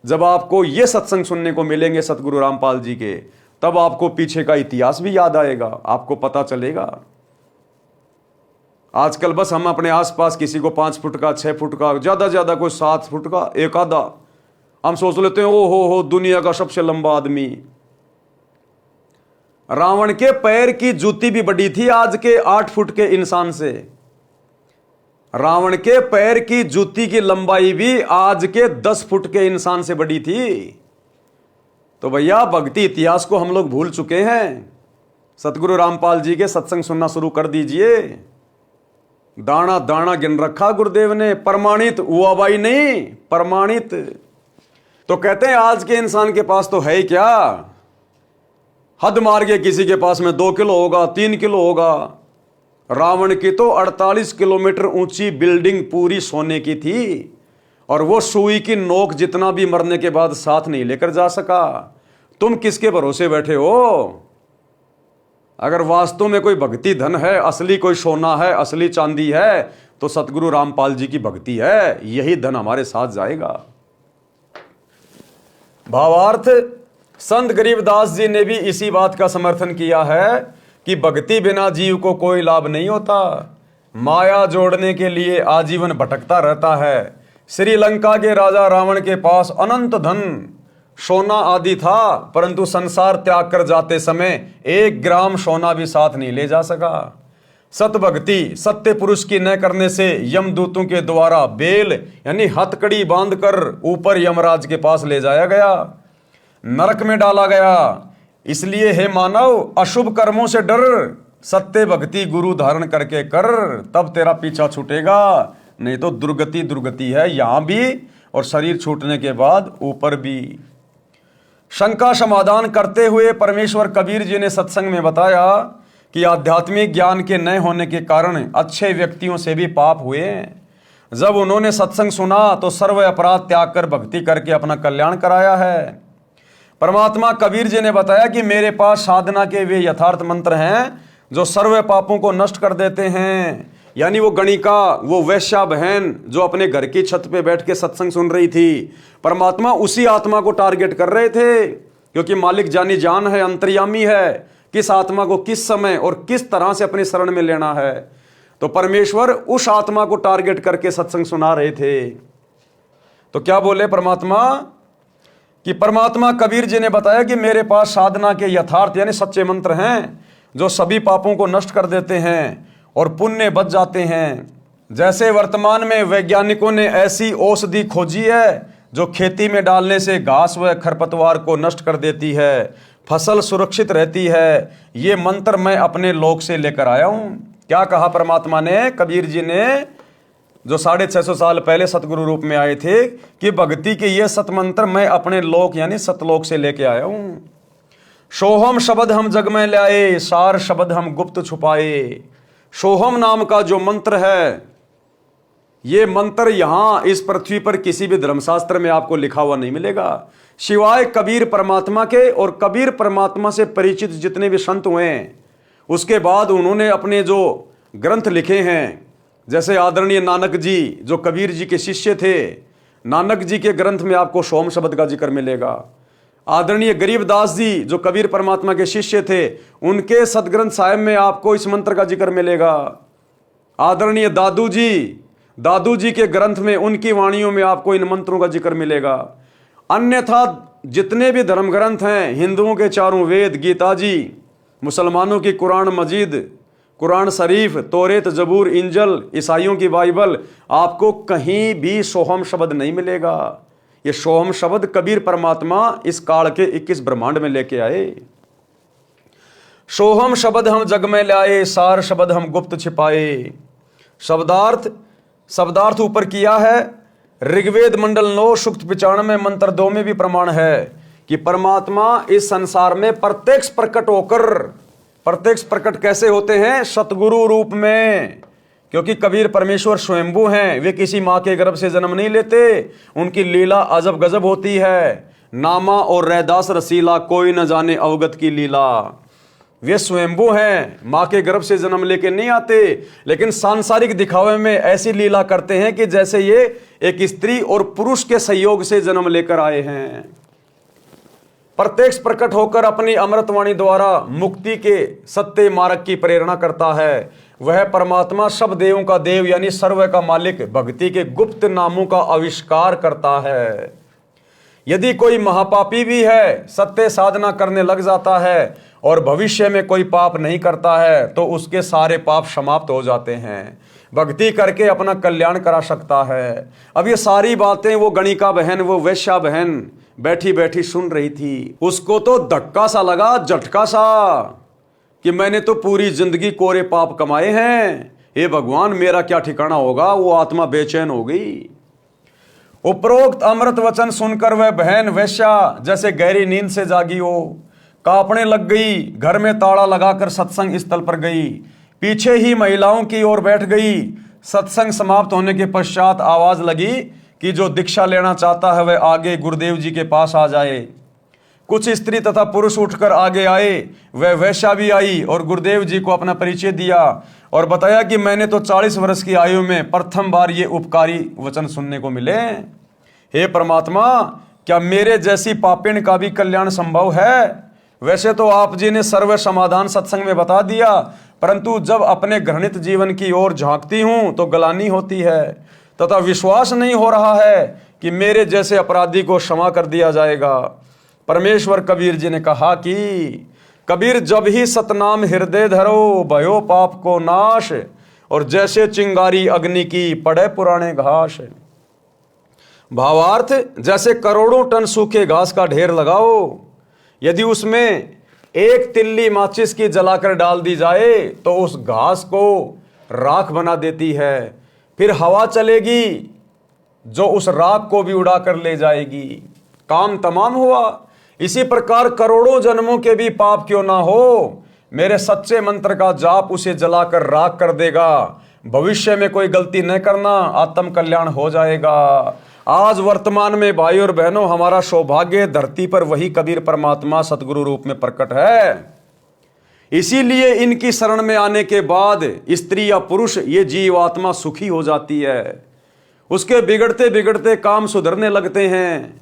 जब आपको ये सत्संग सुनने को मिलेंगे सतगुरु रामपाल जी के, तब आपको पीछे का इतिहास भी याद आएगा, आपको पता चलेगा। आजकल बस हम अपने आसपास किसी को 5 फुट का, 6 फुट का, ज्यादा ज्यादा कोई 7 फुट का एक आधा, हम सोच लेते हैं ओ हो दुनिया का सबसे लंबा आदमी। रावण के पैर की जूती भी बड़ी थी आज के 8 फुट के इंसान से। रावण के पैर की जूती की लंबाई भी आज के 10 फुट के इंसान से बड़ी थी। तो भैया भक्ति इतिहास को हम लोग भूल चुके हैं। सतगुरु रामपाल जी के सत्संग सुनना शुरू कर दीजिए। दाना दाना गिन रखा गुरुदेव ने, प्रमाणित हुआ भाई नहीं, प्रमाणित। तो कहते हैं आज के इंसान के पास तो है ही क्या, हद मार के किसी के पास में 2 किलो होगा, 3 किलो होगा। रावण की तो 48 किलोमीटर ऊंची बिल्डिंग पूरी सोने की थी, और वो सुई की नोक जितना भी मरने के बाद साथ नहीं लेकर जा सका। तुम किसके भरोसे बैठे हो? अगर वास्तव में कोई भक्ति धन है, असली कोई सोना है, असली चांदी है, तो सतगुरु रामपाल जी की भक्ति है, यही धन हमारे साथ जाएगा। भावार्थ, संत गरीबदास जी ने भी इसी बात का समर्थन किया है कि भक्ति बिना जीव को कोई लाभ नहीं होता। माया जोड़ने के लिए आजीवन भटकता रहता है। श्रीलंका के राजा रावण के पास अनंत धन, सोना आदि था, परंतु संसार त्याग कर जाते समय 1 ग्राम सोना भी साथ नहीं ले जा सका। सत भक्ति सत्य पुरुष की न करने से यमदूतों के द्वारा बेल यानी हथकड़ी बांधकर ऊपर यमराज के पास ले जाया गया, नरक में डाला गया। इसलिए हे मानव, अशुभ कर्मों से डर, सत्य भक्ति गुरु धारण करके कर, तब तेरा पीछा छूटेगा। नहीं तो दुर्गति दुर्गति है, यहां भी और शरीर छूटने के बाद ऊपर भी। शंका समाधान करते हुए परमेश्वर कबीर जी ने सत्संग में बताया कि आध्यात्मिक ज्ञान के न होने के कारण अच्छे व्यक्तियों से भी पाप हुए। जब उन्होंने सत्संग सुना तो सर्व अपराध त्याग कर भक्ति करके अपना कल्याण कराया है। परमात्मा कबीर जी ने बताया कि मेरे पास साधना के वे यथार्थ मंत्र हैं जो सर्व पापों को नष्ट कर देते हैं। यानी वो गणिका, वो वैश्या बहन जो अपने घर की छत पे बैठ के सत्संग सुन रही थी, परमात्मा उसी आत्मा को टारगेट कर रहे थे, क्योंकि मालिक जानी जान है, अंतर्यामी है, किस आत्मा को किस समय और किस तरह से अपनी शरण में लेना है। तो परमेश्वर उस आत्मा को टारगेट करके सत्संग सुना रहे थे। तो क्या बोले परमात्मा कि परमात्मा कबीर जी ने बताया कि मेरे पास साधना के यथार्थ यानी सच्चे मंत्र हैं जो सभी पापों को नष्ट कर देते हैं और पुण्य बच जाते हैं। जैसे वर्तमान में वैज्ञानिकों ने ऐसी औषधि खोजी है जो खेती में डालने से घास व खरपतवार को नष्ट कर देती है, फसल सुरक्षित रहती है, ये मंत्र मैं अपने लोक से लेकर आया हूं। क्या कहा परमात्मा ने, कबीर जी ने, जो 650 साल पहले सतगुरु रूप में आए थे, कि भक्ति के ये सतमंत्र मैं अपने लोक यानी सतलोक से लेके आया हूं। सोहम शब्द हम जग में लाए, सार शब्द हम गुप्त छुपाए। सोहम नाम का जो मंत्र है, ये मंत्र यहां इस पृथ्वी पर किसी भी धर्मशास्त्र में आपको लिखा हुआ नहीं मिलेगा, सिवाय कबीर परमात्मा के। और कबीर परमात्मा से परिचित जितने भी संत हुए हैं, उसके बाद उन्होंने अपने जो ग्रंथ लिखे हैं, जैसे आदरणीय नानक जी जो कबीर जी के शिष्य थे, नानक जी के ग्रंथ में आपको सोहम शब्द का जिक्र मिलेगा। आदरणीय गरीबदास जी जो कबीर परमात्मा के शिष्य थे, उनके सदग्रंथ साहिब में आपको इस मंत्र का जिक्र मिलेगा। आदरणीय दादू जी के ग्रंथ में, उनकी वाणियों में आपको इन मंत्रों का जिक्र मिलेगा। अन्यथा जितने भी धर्म ग्रंथ हैं, हिंदुओं के 4 वेद, गीता जी, मुसलमानों की कुरान मजीद, कुरान शरीफ, तौरेत, जबूर, इंजल, ईसाइयों की बाइबल, आपको कहीं भी सोहम शब्द नहीं मिलेगा। ये सोहम शब्द कबीर परमात्मा इस काल के 21 ब्रह्मांड में लेके आए। सोहम शब्द हम जग में लाए, सार शब्द हम गुप्त छिपाए। शब्दार्थ ऊपर किया है। ऋग्वेद मंडल 9 सूक्त 95 मंत्र 2 में भी प्रमाण है कि परमात्मा इस संसार में प्रत्यक्ष प्रकट होकर, प्रत्यक्ष प्रकट कैसे होते हैं? सतगुरु रूप में। क्योंकि कबीर परमेश्वर स्वयंभू हैं, वे किसी माँ के गर्भ से जन्म नहीं लेते। उनकी लीला अजब गजब होती है। नामा और रैदास रसीला, कोई न जाने अवगत की लीला। वे स्वयंभू हैं, माँ के गर्भ से जन्म लेके नहीं आते, लेकिन सांसारिक दिखावे में ऐसी लीला करते हैं कि जैसे ये एक स्त्री और पुरुष के सहयोग से जन्म लेकर आए हैं। प्रत्यक्ष प्रकट होकर अपनी अमृतवाणी द्वारा मुक्ति के सत्य मार्ग की प्रेरणा करता है। वह परमात्मा सब देवों का देव यानी सर्व का मालिक, भक्ति के गुप्त नामों का आविष्कार करता है। यदि कोई महापापी भी है, सत्य साधना करने लग जाता है और भविष्य में कोई पाप नहीं करता है, तो उसके सारे पाप समाप्त हो जाते हैं। भक्ति करके अपना कल्याण करा सकता है। अब ये सारी बातें वो गणिका बहन, वो वैश्या बहन बैठी बैठी सुन रही थी। उसको तो धक्का सा लगा, झटका सा, कि मैंने तो पूरी जिंदगी कोरे पाप कमाए हैं, हे भगवान मेरा क्या ठिकाना होगा। वो आत्मा बेचैन हो गई। उपरोक्त अमृत वचन सुनकर वह बहन वैश्या जैसे गहरी नींद से जागी हो, कांपने लग गई। घर में ताला लगाकर सत्संग स्थल पर गई, पीछे ही महिलाओं की ओर बैठ गई। सत्संग समाप्त होने के पश्चात आवाज लगी कि जो दीक्षा लेना चाहता है वह आगे गुरुदेव जी के पास आ जाए। कुछ स्त्री तथा पुरुष उठकर आगे आए। वह वैश्या भी आई और गुरुदेव जी को अपना परिचय दिया। और बताया कि मैंने तो 40 वर्ष की आयु में प्रथम बार ये उपकारी वचन सुनने को मिले। हे परमात्मा, क्या मेरे जैसी पापिन का भी कल्याण संभव है? वैसे तो आप जी ने सर्व समाधान सत्संग में बता दिया, परंतु जब अपने घृणित जीवन की ओर झांकती हूं तो गलानी होती है तथा विश्वास नहीं हो रहा है कि मेरे जैसे अपराधी को क्षमा कर दिया जाएगा। परमेश्वर कबीर जी ने कहा कि कबीर, जब ही सतनाम हृदय धरो भयो पाप को नाश, और जैसे चिंगारी अग्नि की पड़े पुराने घास। भावार्थ, जैसे करोड़ों टन सूखे घास का ढेर लगाओ, यदि उसमें एक तिल्ली माचिस की जलाकर डाल दी जाए तो उस घास को राख बना देती है। फिर हवा चलेगी जो उस राख को भी उड़ाकर ले जाएगी। काम तमाम हुआ। इसी प्रकार करोड़ों जन्मों के भी पाप क्यों ना हो, मेरे सच्चे मंत्र का जाप उसे जलाकर राख कर देगा। भविष्य में कोई गलती न करना, आत्म कल्याण हो जाएगा। आज वर्तमान में भाई और बहनों, हमारा सौभाग्य धरती पर वही कबीर परमात्मा सतगुरु रूप में प्रकट है। इसीलिए इनकी शरण में आने के बाद स्त्री या पुरुष, ये जीवात्मा सुखी हो जाती है। उसके बिगड़ते बिगड़ते काम सुधरने लगते हैं।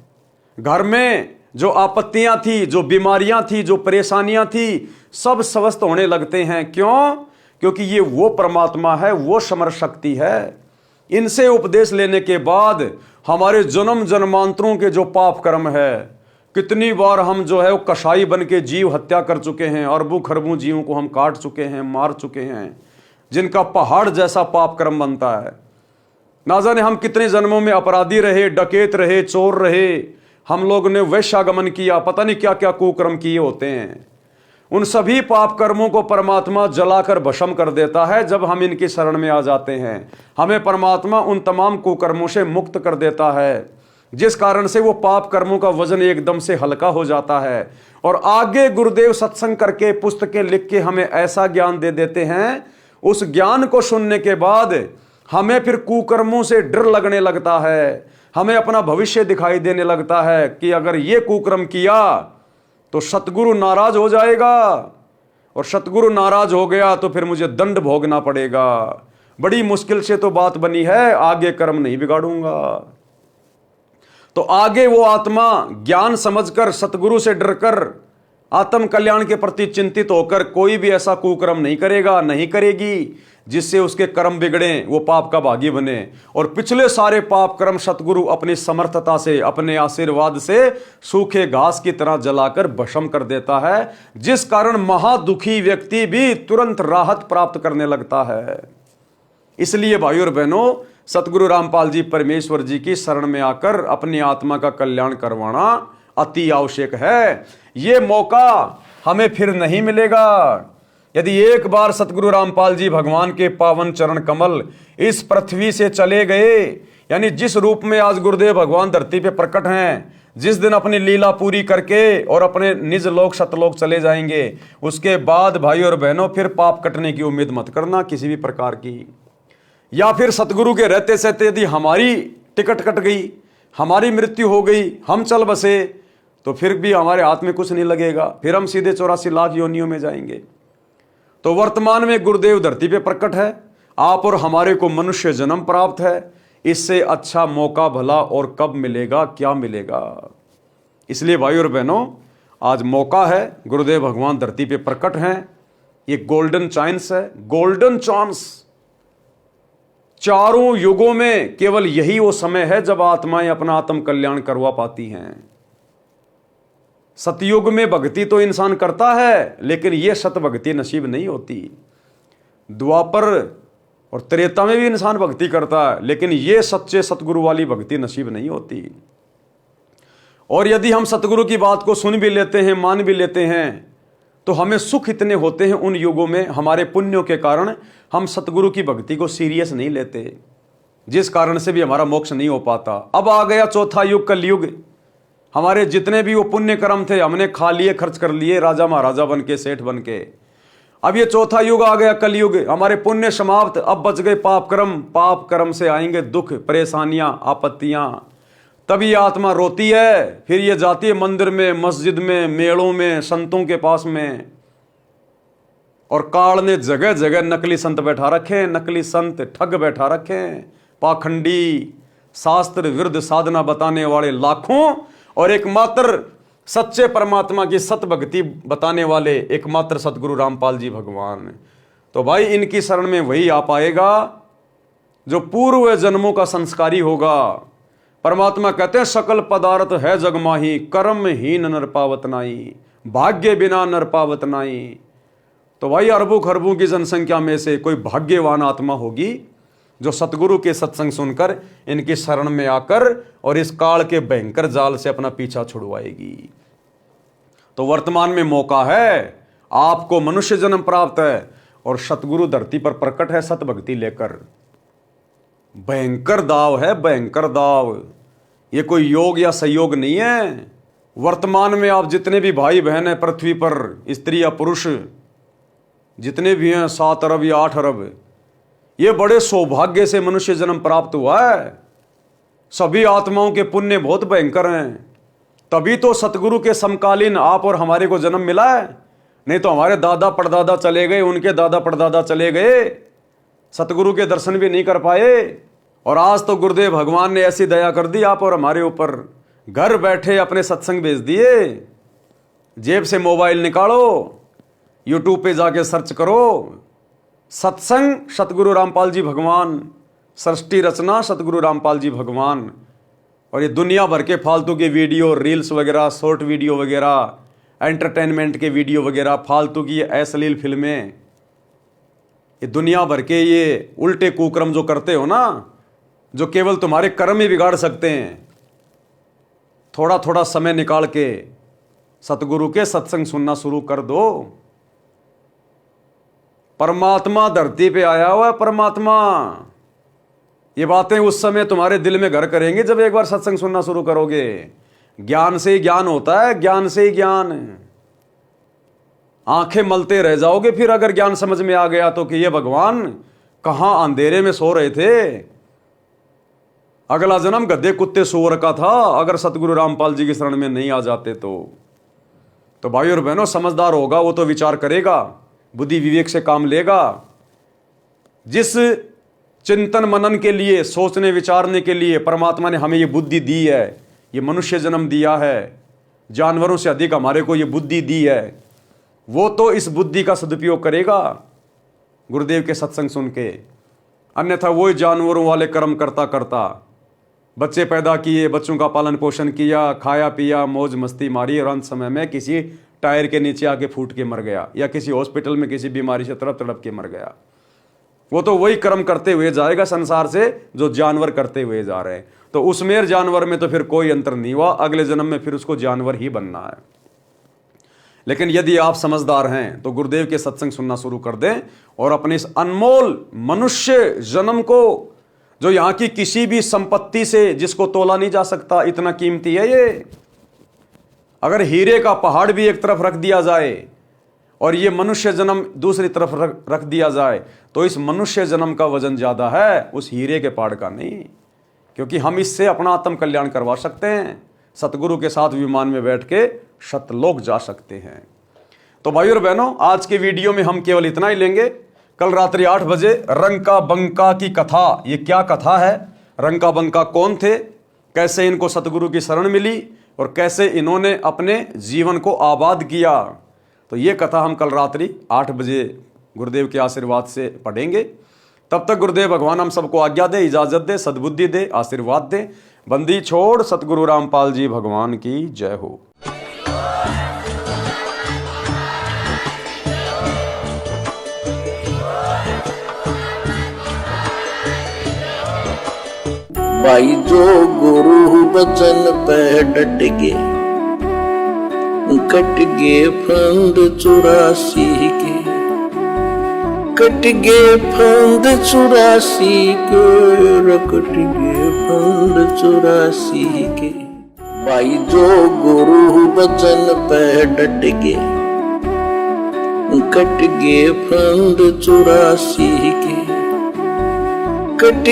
घर में जो आपत्तियां थी, जो बीमारियां थी, जो परेशानियां थी, सब स्वस्थ होने लगते हैं। क्यों? क्योंकि ये वो परमात्मा है, वो समर शक्ति है। इनसे उपदेश लेने के बाद हमारे जन्म जन्मांतरों के जो पाप कर्म है, कितनी बार हम जो है वो कसाई बन के जीव हत्या कर चुके हैं, अरबों खरबों जीवों को हम काट चुके हैं, मार चुके हैं, जिनका पहाड़ जैसा पाप कर्म बनता है। ना जाने हम कितने जन्मों में अपराधी रहे, डकैत रहे, चोर रहे, हम लोग ने वैश्यागमन किया, पता नहीं क्या क्या कुकर्म किए होते हैं। उन सभी पाप कर्मों को परमात्मा जलाकर भस्म कर देता है जब हम इनकी शरण में आ जाते हैं। हमें परमात्मा उन तमाम कुकर्मों से मुक्त कर देता है, जिस कारण से वो पाप कर्मों का वजन एकदम से हल्का हो जाता है। और आगे गुरुदेव सत्संग करके, पुस्तकें लिख के हमें ऐसा ज्ञान दे देते हैं, उस ज्ञान को सुनने के बाद हमें फिर कुकर्मों से डर लगने लगता है। हमें अपना भविष्य दिखाई देने लगता है कि अगर ये कुकर्म किया तो सतगुरु नाराज हो जाएगा, और सतगुरु नाराज हो गया तो फिर मुझे दंड भोगना पड़ेगा। बड़ी मुश्किल से तो बात बनी है, आगे कर्म नहीं बिगाड़ूंगा। तो आगे वो आत्मा ज्ञान समझकर, सतगुरु से डरकर, आत्म कल्याण के प्रति चिंतित होकर कोई भी ऐसा कुकर्म नहीं करेगा, नहीं करेगी, जिससे उसके कर्म बिगड़े, वो पाप का भागी बने। और पिछले सारे पाप कर्म सतगुरु अपनी समर्थता से, अपने आशीर्वाद से सूखे घास की तरह जलाकर भस्म कर देता है, जिस कारण महादुखी व्यक्ति भी तुरंत राहत प्राप्त करने लगता है। इसलिए भाइयों और बहनों, सतगुरु रामपाल जी परमेश्वर जी की शरण में आकर अपनी आत्मा का कल्याण करवाना अति आवश्यक है। ये मौका हमें फिर नहीं मिलेगा। यदि एक बार सतगुरु रामपाल जी भगवान के पावन चरण कमल इस पृथ्वी से चले गए, यानी जिस रूप में आज गुरुदेव भगवान धरती पे प्रकट हैं, जिस दिन अपनी लीला पूरी करके और अपने निज लोक सतलोक चले जाएंगे, उसके बाद भाई और बहनों फिर पाप कटने की उम्मीद मत करना किसी भी प्रकार की। या फिर सतगुरु के रहते सहते यदि हमारी टिकट कट गई, हमारी मृत्यु हो गई, हम चल बसे, तो फिर भी हमारे हाथ में कुछ नहीं लगेगा, फिर हम सीधे 84 लाख योनियों में जाएंगे। तो वर्तमान में गुरुदेव धरती पे प्रकट है, आप और हमारे को मनुष्य जन्म प्राप्त है। इससे अच्छा मौका भला और कब मिलेगा, क्या मिलेगा। इसलिए भाई और बहनों, आज मौका है, गुरुदेव भगवान धरती पे प्रकट हैं, ये गोल्डन चांस है, गोल्डन चांस। चारों युगों में केवल यही वो समय है जब आत्माएं अपना आत्म कल्याण करवा पाती हैं। सतयुग में भक्ति तो इंसान करता है, लेकिन यह सत भक्ति नसीब नहीं होती। द्वापर और त्रेता में भी इंसान भक्ति करता है, लेकिन यह सच्चे सतगुरु वाली भक्ति नसीब नहीं होती। और यदि हम सतगुरु की बात को सुन भी लेते हैं, मान भी लेते हैं, तो हमें सुख इतने होते हैं उन युगों में, हमारे पुण्यों के कारण हम सतगुरु की भक्ति को सीरियस नहीं लेते, जिस कारण से भी हमारा मोक्ष नहीं हो पाता। अब आ गया चौथा युग, कलयुग। हमारे जितने भी वो पुण्य कर्म थे हमने खा लिए, खर्च कर लिए, राजा महाराजा बन के, सेठ बन के। अब ये चौथा युग आ गया, कलयुग। हमारे पुण्य समाप्त, अब बच गए पाप कर्म। पाप कर्म से आएंगे दुख, परेशानियां, आपत्तियां। तभी आत्मा रोती है, फिर ये जाती है मंदिर में, मस्जिद में, मेलों में, संतों के पास में। और काल ने जगह जगह नकली संत बैठा रखे, नकली संत ठग बैठा रखे, पाखंडी शास्त्र विरुद्ध साधना बताने वाले लाखों, और एकमात्र सच्चे परमात्मा की सत भक्ति बताने वाले एकमात्र सतगुरु रामपाल जी भगवान। तो भाई इनकी शरण में वही आ पाएगा जो पूर्व जन्मों का संस्कारी होगा। परमात्मा कहते हैं सकल पदार्थ है जग माही, कर्महीन नर पावत नाई, भाग्य बिना नर पावत नाई। तो भाई अरबों खरबों की जनसंख्या में से कोई भाग्यवान आत्मा होगी जो सतगुरु के सत्संग सुनकर इनकी शरण में आकर और इस काल के भयंकर जाल से अपना पीछा छुड़वाएगी। तो वर्तमान में मौका है, आपको मनुष्य जन्म प्राप्त है और सतगुरु धरती पर प्रकट है सत भक्ति लेकर। भयंकर दाव है, भयंकर दाव। ये कोई योग या संयोग नहीं है। वर्तमान में आप जितने भी भाई बहन हैं पृथ्वी पर, स्त्री या पुरुष जितने भी हैं, 7 अरब या 8 अरब, ये बड़े सौभाग्य से मनुष्य जन्म प्राप्त हुआ है। सभी आत्माओं के पुण्य बहुत भयंकर हैं, तभी तो सतगुरु के समकालीन आप और हमारे को जन्म मिला है। नहीं तो हमारे दादा परदादा चले गए, उनके दादा परदादा चले गए, सतगुरु के दर्शन भी नहीं कर पाए। और आज तो गुरुदेव भगवान ने ऐसी दया कर दी आप और हमारे ऊपर, घर बैठे अपने सत्संग भेज दिए। जेब से मोबाइल निकालो, यूट्यूब पे जाके सर्च करो, सत्संग सतगुरु रामपाल जी भगवान, सृष्टि रचना सतगुरु रामपाल जी भगवान। और ये दुनिया भर के फालतू के वीडियो, रील्स वगैरह, शॉर्ट वीडियो वगैरह, एंटरटेनमेंट के वीडियो वगैरह, फालतू की अश्लील फिल्में, ये दुनिया भर के ये उल्टे कुकर्म जो करते हो ना, जो केवल तुम्हारे कर्म ही बिगाड़ सकते हैं। थोड़ा थोड़ा समय निकाल के सतगुरु के सत्संग सुनना शुरू कर दो। परमात्मा धरती पे आया हुआ है, परमात्मा। ये बातें उस समय तुम्हारे दिल में घर करेंगे जब एक बार सत्संग सुनना शुरू करोगे। ज्ञान से ही ज्ञान होता है, ज्ञान से ही ज्ञान। आंखें मलते रह जाओगे फिर अगर ज्ञान समझ में आ गया तो कि ये भगवान कहां अंधेरे में सो रहे थे। अगला जन्म गधे कुत्ते सूअर का था अगर सतगुरु रामपाल जी की शरण में नहीं आ जाते तो भाई और बहनों, समझदार होगा वो तो विचार करेगा, बुद्धि विवेक से काम लेगा। जिस चिंतन मनन के लिए, सोचने विचारने के लिए परमात्मा ने हमें ये बुद्धि दी है, ये मनुष्य जन्म दिया है, जानवरों से अधिक हमारे को ये बुद्धि दी है, वो तो इस बुद्धि का सदुपयोग करेगा गुरुदेव के सत्संग सुन के। अन्यथा वही जानवरों वाले कर्म करता करता, बच्चे पैदा किए, बच्चों का पालन पोषण किया, खाया पिया, मौज मस्ती मारी, और अंत समय में किसी टायर के नीचे आके फूट के मर गया या किसी हॉस्पिटल में किसी बीमारी से तड़प तड़प के मर गया। वो तो वही कर्म करते हुए जाएगा संसार से जो जानवर करते हुए जा रहे हैं। तो उसमें जानवर में तो फिर कोई अंतर नहीं हुआ, अगले जन्म में फिर उसको जानवर ही बनना है। लेकिन यदि आप समझदार हैं तो गुरुदेव के सत्संग सुनना शुरू कर दें और अपने इस अनमोल मनुष्य जन्म को, जो यहाँ की किसी भी संपत्ति से जिसको तोला नहीं जा सकता, इतना कीमती है ये। अगर हीरे का पहाड़ भी एक तरफ रख दिया जाए और ये मनुष्य जन्म दूसरी तरफ रख दिया जाए तो इस मनुष्य जन्म का वजन ज्यादा है उस हीरे के पहाड़ का नहीं, क्योंकि हम इससे अपना आत्म कल्याण करवा सकते हैं। सतगुरु के साथ विमान में बैठ के शतलोक जा सकते हैं। तो भाइयों और बहनों, आज के वीडियो में हम केवल इतना ही लेंगे। कल रात्रि 8 बजे रंका बंका की कथा, ये क्या कथा है, रंका बंका कौन थे, कैसे इनको सतगुरु की शरण मिली और कैसे इन्होंने अपने जीवन को आबाद किया, तो ये कथा हम कल रात्रि 8 बजे गुरुदेव के आशीर्वाद से पढ़ेंगे। तब तक गुरुदेव भगवान हम सबको आज्ञा दे, इजाजत दे, सद्बुद्धि दे, आशीर्वाद दे। बंदी छोड़ सतगुरु रामपाल जी भगवान की जय हो। भाई जो गुरु बचन पे डट गे, कट गे फंद 84 के, कट गे फंद 84 के, कट गे फंद 84 के। भाई जो गुरु बचन पे डट गे, कट गे फंद 84 के, कट